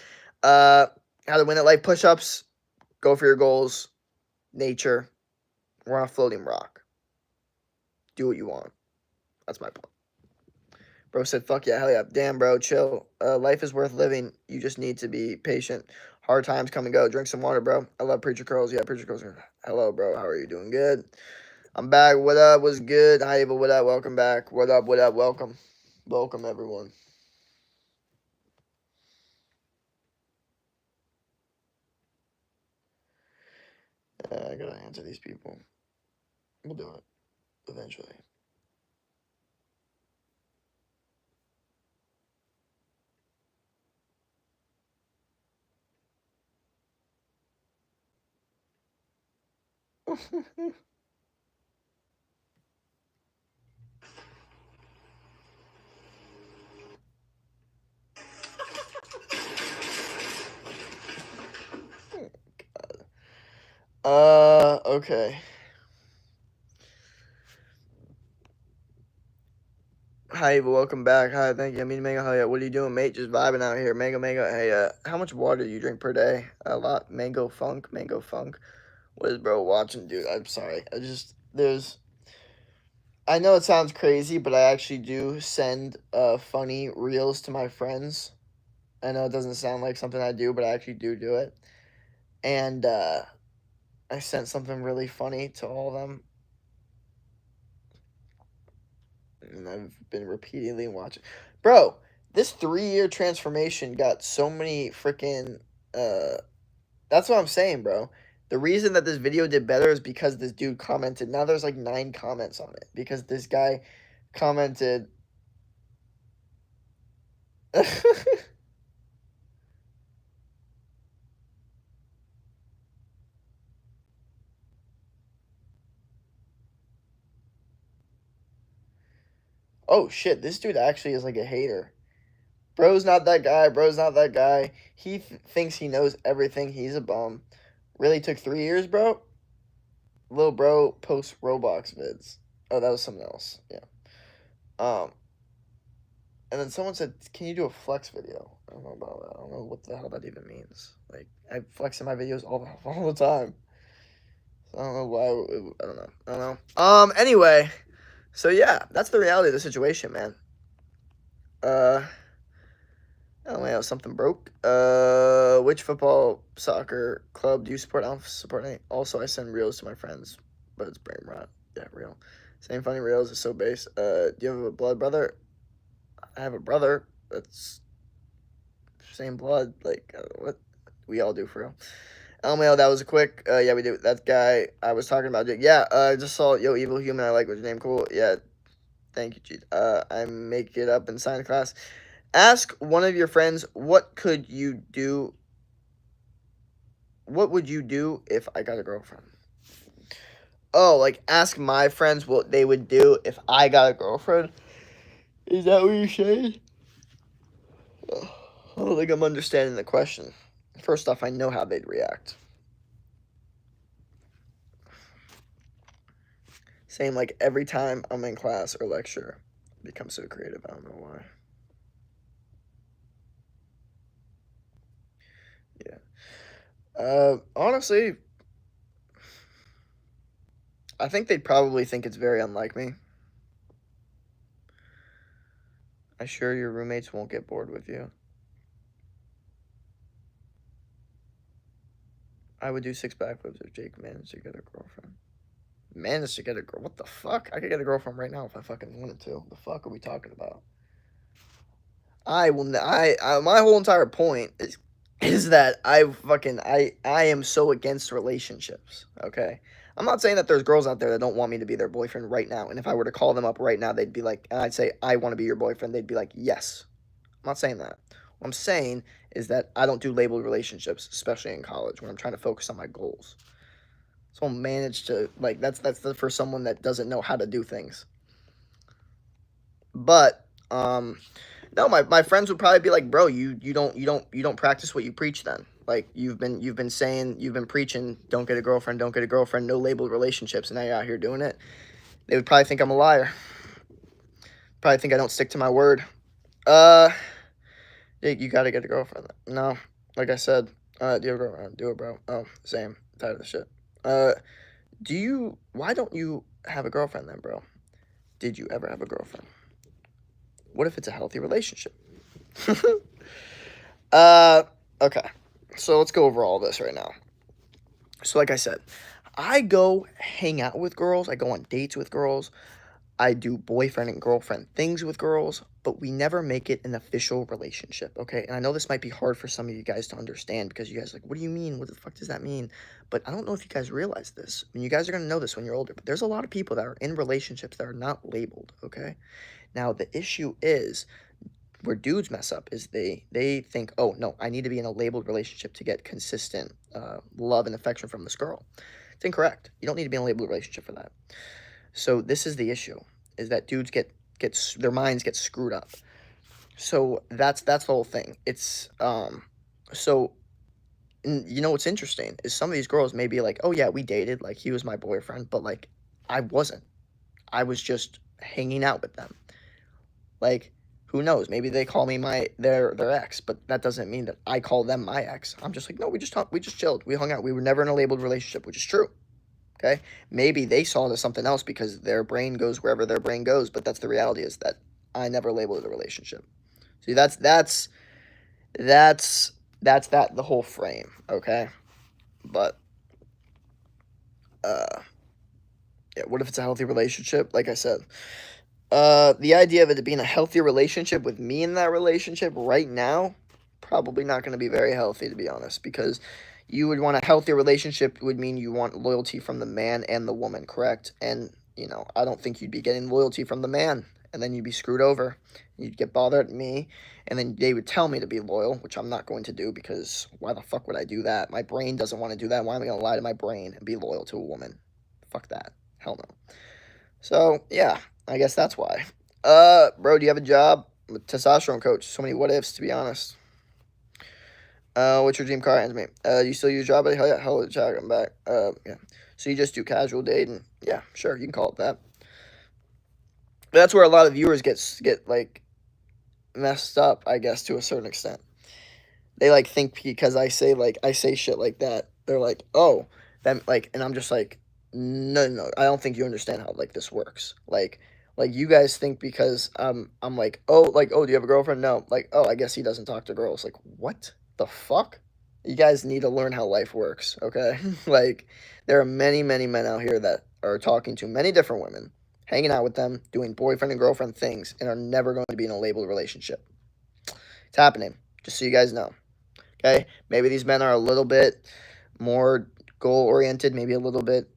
How to win at life push-ups, go for your goals, nature, we're on a floating rock. Do what you want. That's my point. Bro said, fuck yeah, hell yeah. Damn, bro, chill. Life is worth living. You just need to be patient. Hard times come and go. Drink some water, bro. I love preacher curls. Yeah, preacher curls. Hello, bro. How are you doing? Good. I'm back. What up? What's good? Hi, Eva. What up? Welcome back. What up? What up? Welcome. Welcome, everyone. I gotta answer these people. We'll do it eventually. Okay. Hi, welcome back. Hi, thank you. I mean, Mega, hi, what are you doing, mate? Just vibing out here. Mega, hey, how much water do you drink per day? A lot. Mango Funk. What is bro watching, dude? I'm sorry. I know it sounds crazy, but I actually do send, funny reels to my friends. I know it doesn't sound like something I do, but I actually do it. And, I sent something really funny to all of them. And I've been repeatedly watching. Bro, this 3-year transformation got so many freaking, that's what I'm saying, bro. The reason that this video did better is because this dude commented. Now there's like 9 comments on it because this guy commented. Oh shit, this dude actually is like a hater. Bro's not that guy. He thinks he knows everything. He's a bum. Really took 3 years, bro? Lil bro posts Roblox vids. Oh, that was something else. Yeah. And then someone said, "Can you do a flex video?" I don't know about that. I don't know what the hell that even means. Like, I flex in my videos all the time. So I don't know why. I don't know. I don't know. Anyway, so yeah, that's the reality of the situation, man. Oh yeah, something broke. Which football, soccer club do you support? I don't support any. Also, I send reels to my friends, but it's brain rot. Yeah, real. Same funny reels is so base. Do you have a blood brother? I have a brother that's same blood. Like what? We all do for real. LMAO, that was a quick. Yeah, we do. That guy I was talking about. Yeah, I just saw Yo Evil Human. I like what's your name. Cool. Yeah, thank you, G. I make it up in science class. Ask one of your friends, what could you do? What would you do if I got a girlfriend? Oh, like ask my friends what they would do if I got a girlfriend? Is that what you're saying? I don't think I'm understanding the question. First off, I know how they'd react. Same like every time I'm in class or lecture, I become so creative. I don't know why. Yeah. Honestly, I think they'd probably think it's very unlike me. I sure your roommates won't get bored with you. I would do 6 backflips if Jake managed to get a girlfriend. Managed to get a girl? What the fuck? I could get a girlfriend right now if I fucking wanted to. The fuck are we talking about? I will. My whole entire point is that I am so against relationships. Okay, I'm not saying that there's girls out there that don't want me to be their boyfriend right now. And if I were to call them up right now, they'd be like, and I'd say I want to be your boyfriend. They'd be like, yes. I'm not saying that. What I'm saying is that I don't do labeled relationships, especially in college when I'm trying to focus on my goals. So I'll manage to like for someone that doesn't know how to do things. But no, my friends would probably be like, bro, you don't practice what you preach then. Like you've been saying, you've been preaching, don't get a girlfriend, no labeled relationships, and now you're out here doing it. They would probably think I'm a liar. Probably think I don't stick to my word. You gotta get a girlfriend. No, like I said, do you have a girlfriend? Do it, bro. Oh, same. I'm tired of this shit. Why don't you have a girlfriend then, bro? Did you ever have a girlfriend? What if it's a healthy relationship? Okay. So let's go over all this right now. So like I said, I go hang out with girls. I go on dates with girls. I do boyfriend and girlfriend things with girls, but we never make it an official relationship, okay? And I know this might be hard for some of you guys to understand because you guys are like, what do you mean? What the fuck does that mean? But I don't know if you guys realize this. I mean, you guys are going to know this when you're older, but there's a lot of people that are in relationships that are not labeled, okay? Now, the issue is where dudes mess up is they think, oh, no, I need to be in a labeled relationship to get consistent love and affection from this girl. It's incorrect. You don't need to be in a labeled relationship for that. So this is the issue, is that dudes get their minds get screwed up. So that's the whole thing. It's so you know what's interesting is some of these girls may be like, oh yeah, we dated, like he was my boyfriend, but like I wasn't. I was just hanging out with them. Like who knows? Maybe they call me their ex, but that doesn't mean that I call them my ex. I'm just like, no, we just chilled. We hung out. We were never in a labeled relationship, which is true. Okay, maybe they saw it as something else because their brain goes wherever their brain goes, but that's the reality is that I never labeled it a relationship. See, that's the whole frame, okay? But yeah, what if it's a healthy relationship? Like I said, the idea of it being a healthy relationship with me in that relationship right now, probably not going to be very healthy, to be honest, because you would want a healthy relationship would mean you want loyalty from the man and the woman, correct? And, you know, I don't think you'd be getting loyalty from the man, and then you'd be screwed over. You'd get bothered at me, and then they would tell me to be loyal, which I'm not going to do because why the fuck would I do that? My brain doesn't want to do that. Why am I going to lie to my brain and be loyal to a woman? Fuck that. Hell no. So, yeah, I guess that's why. Bro, do you have a job? I'm a testosterone coach. So many what ifs, to be honest. What's your dream car, Anthony? Do you still use job? Hell yeah, hell of a I'm back. Yeah. So you just do casual dating. Yeah, sure, you can call it that. But that's where a lot of viewers get like messed up, I guess, to a certain extent. They like think because I say shit like that, they're like, oh, that like, and I'm just like, no, no, I don't think you understand how like this works. Like you guys think because I'm like, oh, do you have a girlfriend? No, like, oh, I guess he doesn't talk to girls. Like, what the fuck? You guys need to learn how life works, okay? Like, there are many, many men out here that are talking to many different women, hanging out with them, doing boyfriend and girlfriend things, and are never going to be in a labeled relationship. It's happening, just so you guys know. Okay, maybe these men are a little bit more goal oriented, maybe a little bit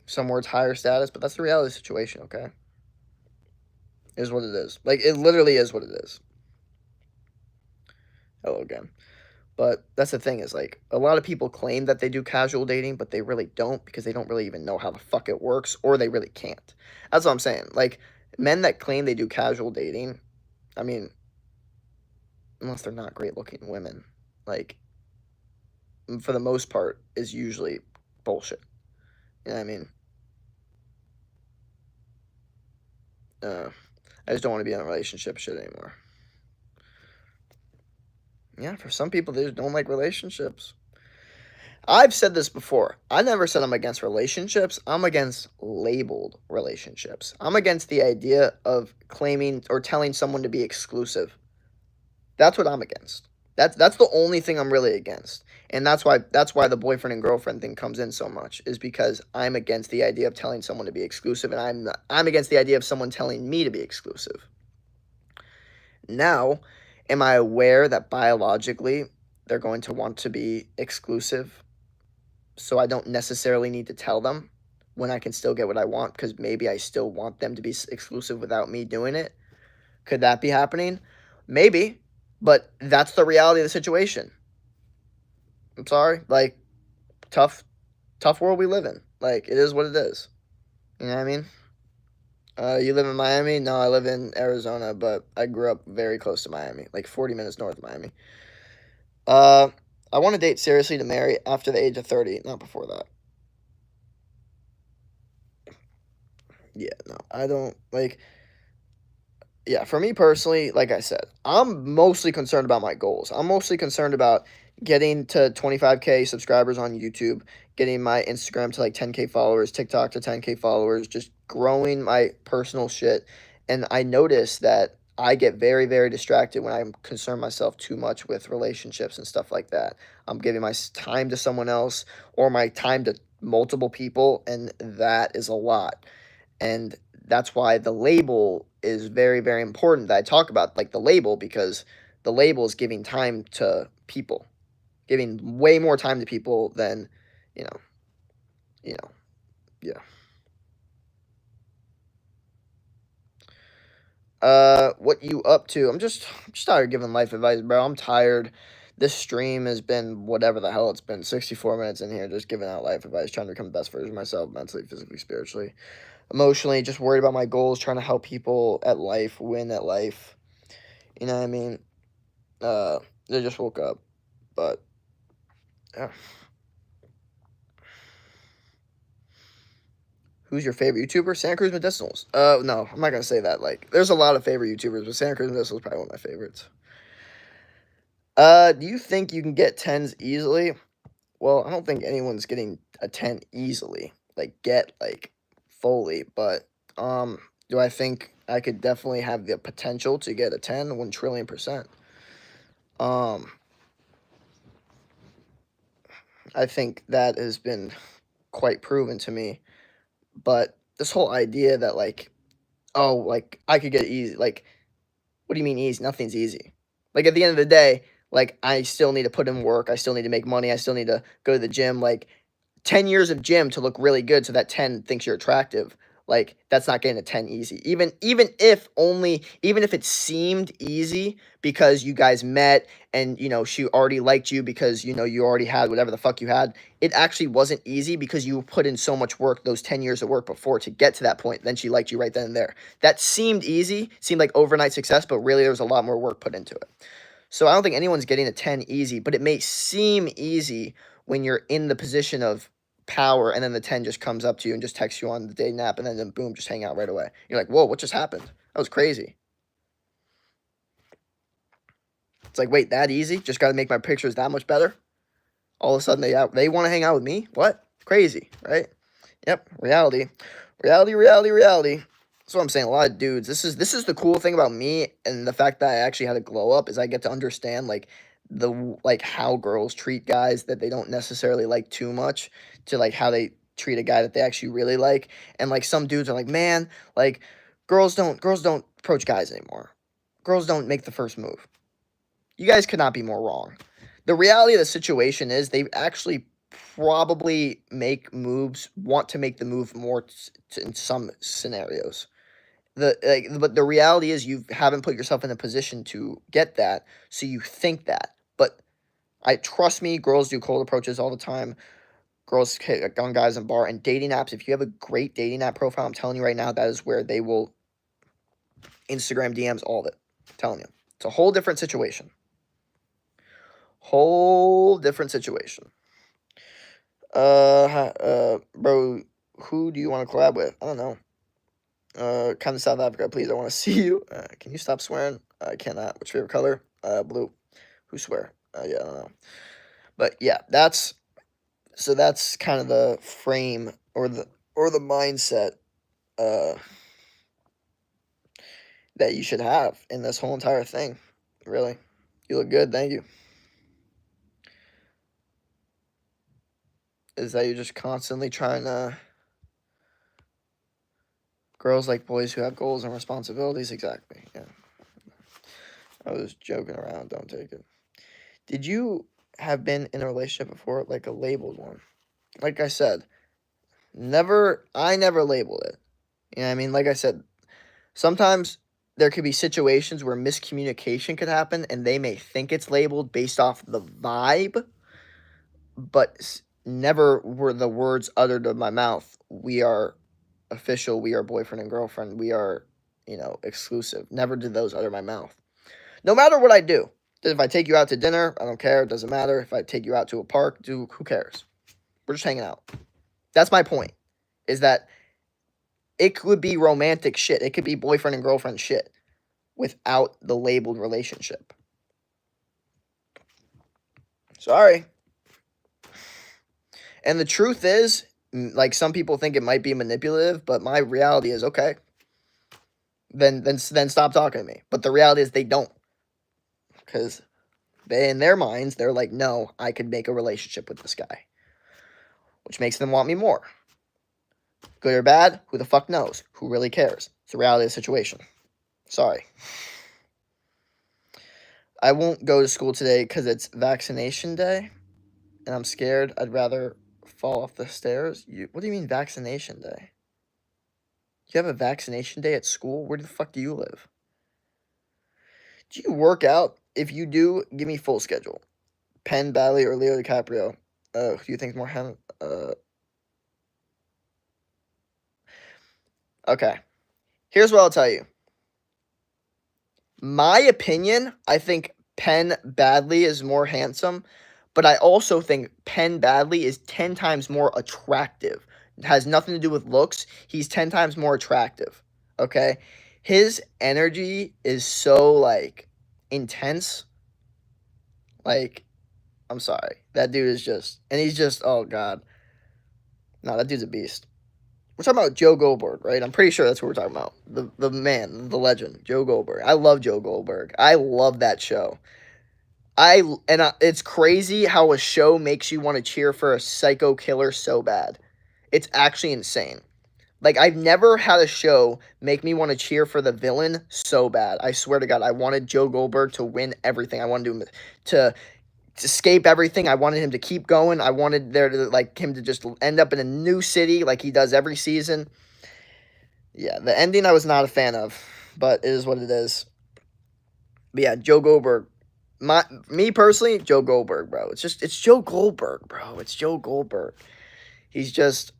some words higher status, but that's the reality of the situation. Okay, it is what it is. Like it literally is what it is. Hello again. But that's the thing is like a lot of people claim that they do casual dating, but they really don't because they don't really even know how the fuck it works, or they really can't. That's what I'm saying. Like men that claim they do casual dating, I mean, unless they're not great looking women, like for the most part, is usually bullshit. You know what I mean? I just don't want to be in a relationship shit anymore. Yeah, for some people, they just don't like relationships. I've said this before. I never said I'm against relationships. I'm against labeled relationships. I'm against the idea of claiming or telling someone to be exclusive. That's what I'm against. That's the only thing I'm really against. And that's why the boyfriend and girlfriend thing comes in so much is because I'm against the idea of telling someone to be exclusive, and I'm against the idea of someone telling me to be exclusive. Now, am I aware that biologically they're going to want to be exclusive? So I don't necessarily need to tell them when I can still get what I want because maybe I still want them to be exclusive without me doing it. Could that be happening? Maybe, but that's the reality of the situation. I'm sorry. Like, tough world we live in. Like, it is what it is. You know what I mean? You live in Miami? No, I live in Arizona, but I grew up very close to Miami, like 40 minutes north of Miami. I want to date seriously to marry after the age of 30, not before that. Yeah, no, I don't like. Yeah, for me personally, like I said, I'm mostly concerned about my goals. I'm mostly concerned about getting to 25K subscribers on YouTube, getting my Instagram to like 10K followers, TikTok to 10K followers, just growing my personal shit. And I notice that I get very, very distracted when I concern myself too much with relationships and stuff like that. I'm giving my time to someone else or my time to multiple people, and that is a lot. And that's why the label is very, very important that I talk about, like the label, because the label is giving time to people, giving way more time to people than, you know, you know, yeah. What you up to? I'm just tired of giving life advice, bro. I'm tired. This stream has been whatever the hell it's been, 64 minutes in here, just giving out life advice, trying to become the best version of myself, mentally, physically, spiritually, emotionally, just worried about my goals, trying to help people at life, win at life. You know what I mean? They just woke up, but yeah. Who's your favorite YouTuber? Santa Cruz Medicinals. No, I'm not gonna say that. Like, there's a lot of favorite YouTubers, but Santa Cruz Medicinals is probably one of my favorites. Do you think you can get 10s easily? Well, I don't think anyone's getting a 10 easily. Like fully, but do I think I could definitely have the potential to get a 10? 1,000,000,000%. Um, I think that has been quite proven to me. But this whole idea that like, oh, like I could get easy, like, what do you mean easy? Nothing's easy. Like at the end of the day, like I still need to put in work. I still need to make money. I still need to go to the gym. Like 10 years of gym to look really good so that 10 thinks you're attractive. Like that's not getting a 10 easy. Even if it seemed easy because you guys met and she already liked you because you already had whatever the fuck you had, it actually wasn't easy because you put in so much work, those 10 years of work before to get to that point. Then she liked you right then and there. That seemed easy, seemed like overnight success, but really there was a lot more work put into it. So I don't think anyone's getting a 10 easy, but it may seem easy when you're in the position of power and then the 10 just comes up to you and just texts you on the dating app and then boom, just hang out right away. You're like, whoa, what just happened? That was crazy. It's like, wait, that easy? Just got to make my pictures that much better? All of a sudden, they want to hang out with me? What? Crazy, right? Yep, reality. Reality. That's what I'm saying. A lot of dudes. This is the cool thing about me and the fact that I actually had a glow up is I get to understand how girls treat guys that they don't necessarily like too much to like how they treat a guy that they actually really like. And like some dudes are like, man, like girls don't approach guys anymore. Girls don't make the first move. You guys could not be more wrong. The reality of the situation is they actually probably want to make the move more in some scenarios. But the reality is you haven't put yourself in a position to get that, so you think that. But trust me, girls do cold approaches all the time. Girls hit on guys in bar and dating apps. If you have a great dating app profile, I'm telling you right now, that is where they will Instagram DMs all of it. I'm telling you, it's a whole different situation. Bro, who do you want to collab with? I don't know. Come to South Africa, please. I want to see you. Can you stop swearing? I cannot. What's your favorite color? Blue. Who swear? Yeah, I don't know. But yeah, that's kind of the frame or the mindset that you should have in this whole entire thing. Really. You look good, thank you. Is that you're just constantly trying to... Girls like boys who have goals and responsibilities. Exactly, yeah. I was joking around, don't take it. Did you have been in a relationship before, like a labeled one? Like I said, I never labeled it. You know what I mean? Like I said, sometimes there could be situations where miscommunication could happen and they may think it's labeled based off the vibe, but never were the words uttered of my mouth, we are official, we are boyfriend and girlfriend, we are, exclusive. Never did those utter my mouth. No matter what I do. If I take you out to dinner, I don't care. It doesn't matter. If I take you out to a park, who cares? We're just hanging out. That's my point. Is that it could be romantic shit. It could be boyfriend and girlfriend shit without the labeled relationship. Sorry. And the truth is, like some people think it might be manipulative, but my reality is, okay, then stop talking to me. But the reality is they don't. Because in their minds, they're like, no, I could make a relationship with this guy. Which makes them want me more. Good or bad, who the fuck knows? Who really cares? It's the reality of the situation. Sorry. I won't go to school today because it's vaccination day. And I'm scared. I'd rather fall off the stairs. What do you mean vaccination day? You have a vaccination day at school? Where the fuck do you live? Do you work out? If you do, give me full schedule. Penn Badley or Leo DiCaprio. Who do you think is more Okay. Here's what I'll tell you. My opinion, I think Penn Badley is more handsome, but I also think Penn Badley is 10 times more attractive. It has nothing to do with looks. He's 10 times more attractive. Okay? His energy is so, intense. I'm sorry. That dude is just... And he's just... Oh, God. No, that dude's a beast. We're talking about Joe Goldberg, right? I'm pretty sure that's what we're talking about. The man, the legend, Joe Goldberg. I love Joe Goldberg. I love that show. It's crazy how a show makes you want to cheer for a psycho killer so bad. It's actually insane. I've never had a show make me want to cheer for the villain so bad. I swear to God, I wanted Joe Goldberg to win everything. I wanted him to escape everything. I wanted him to keep going. I wanted him to just end up in a new city like he does every season. Yeah, the ending I was not a fan of, but it is what it is. But yeah, Joe Goldberg. Me personally, Joe Goldberg, bro. It's Joe Goldberg, bro. It's Joe Goldberg. He's just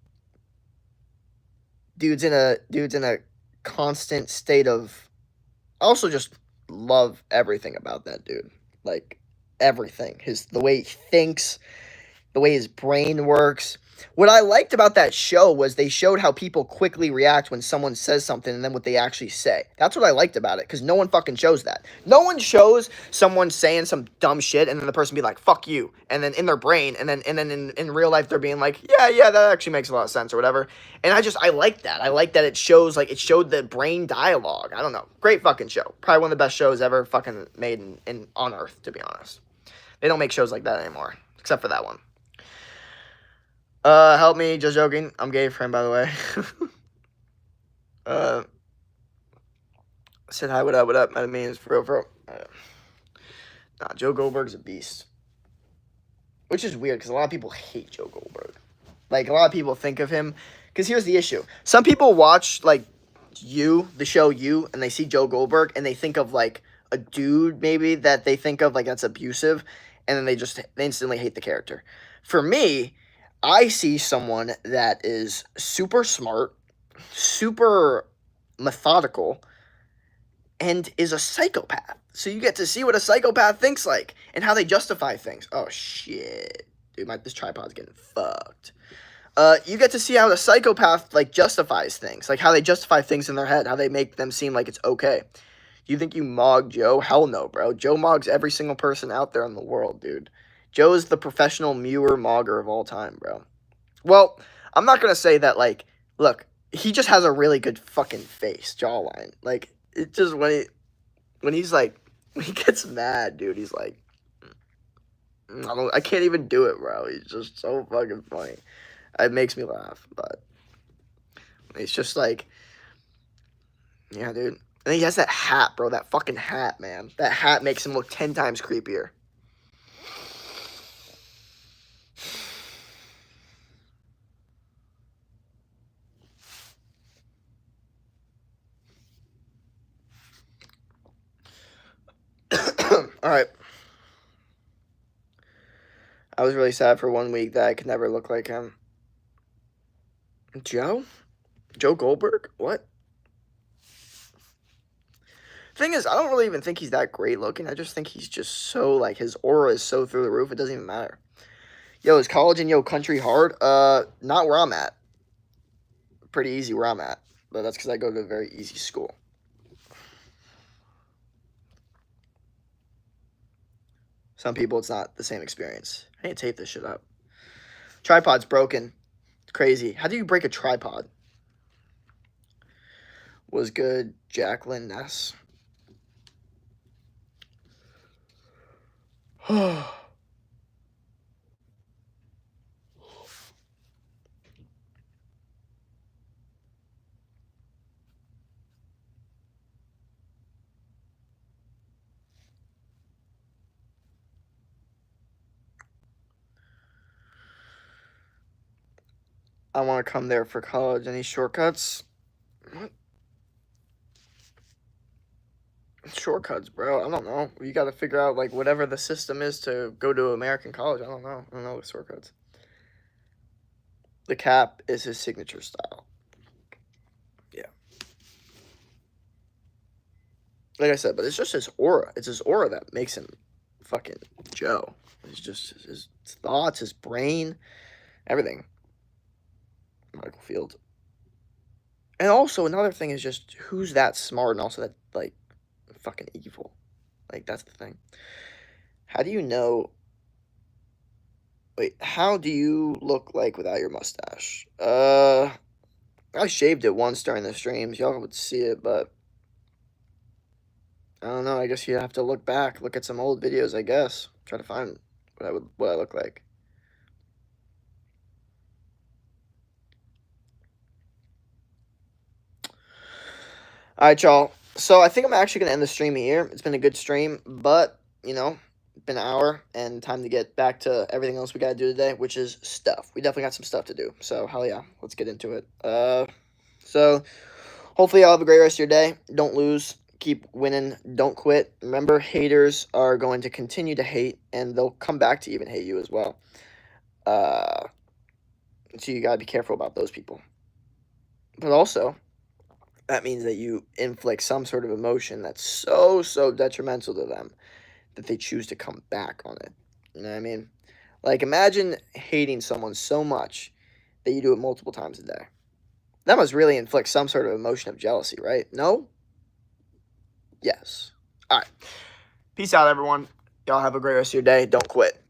dude's in a constant state of... I also just love everything about that dude. Everything. The way he thinks, the way his brain works. What I liked about that show was they showed how people quickly react when someone says something and then what they actually say. That's what I liked about it, because no one fucking shows that. No one shows someone saying some dumb shit and then the person be like, fuck you. And then in their brain, and then in real life they're being like, yeah, that actually makes a lot of sense or whatever. And I like that. I like that it shows, like, it showed the brain dialogue. I don't know. Great fucking show. Probably one of the best shows ever fucking made on Earth, to be honest. They don't make shows like that anymore, except for that one. Help me, just joking. I'm gay friend, by the way. Said hi, what up, That means for real. Nah, Joe Goldberg's a beast. Which is weird, because a lot of people hate Joe Goldberg. Like, a lot of people think of him, because here's the issue. Some people watch, like, the show You, and they see Joe Goldberg, and they think of, like, a dude, maybe, that they think of, like, that's abusive, and then they instantly hate the character. For me, I see someone that is super smart, super methodical, and is a psychopath. So you get to see what a psychopath thinks like, and how they justify things. Oh, shit. Dude, this tripod's getting fucked. You get to see how the psychopath, like, justifies things. Like, how they justify things in their head. How they make them seem like it's okay. You think you mog Joe? Hell no, bro. Joe mogs every single person out there in the world, dude. Joe is the professional Muir mogger of all time, bro. Well, I'm not going to say that, like, look, he just has a really good fucking face, jawline. Like, it just, when he's, like, when he gets mad, dude, he's like, I can't even do it, bro. He's just so fucking funny. It makes me laugh, but it's just like, yeah, dude. And he has that hat, bro, that fucking hat, man. That hat makes him look 10 times creepier. All right. I was really sad for 1 week that I could never look like him. Joe? Joe Goldberg? What? Thing is, I don't really even think he's that great looking. I just think he's just so, like, his aura is so through the roof, it doesn't even matter. Yo, is college and country hard? Not where I'm at. Pretty easy where I'm at. But that's because I go to a very easy school. Some people, it's not the same experience. I need to tape this shit up. Tripod's broken. It's crazy. How do you break a tripod? Was good, Jacqueline Ness. I want to come there for college. Any shortcuts? What? Shortcuts, bro. I don't know. You got to figure out, like, whatever the system is to go to American college. I don't know. I don't know the shortcuts. The cap is his signature style. Yeah. Like I said, but it's just his aura. It's his aura that makes him fucking Joe. It's just his thoughts, his brain, everything. Michael Field. And also, another thing is just who's that smart and also that, like, fucking evil. Like, that's the thing. How do you know... Wait, how do you look like without your mustache? I shaved it once during the streams. Y'all would see it, but... I don't know. I guess you have to look back. Look at some old videos, I guess. Try to find what I look like. Alright, y'all. So, I think I'm actually going to end the stream here. It's been a good stream, but, you know, been an hour, and time to get back to everything else we got to do today, which is stuff. We definitely got some stuff to do, so, hell yeah. Let's get into it. So, hopefully y'all have a great rest of your day. Don't lose. Keep winning. Don't quit. Remember, haters are going to continue to hate, and they'll come back to even hate you as well. So, you got to be careful about those people. But also... that means that you inflict some sort of emotion that's so detrimental to them that they choose to come back on it. You know what I mean? Like, imagine hating someone so much that you do it multiple times a day. That must really inflict some sort of emotion of jealousy, right? No? Yes. All right. Peace out, everyone. Y'all have a great rest of your day. Don't quit.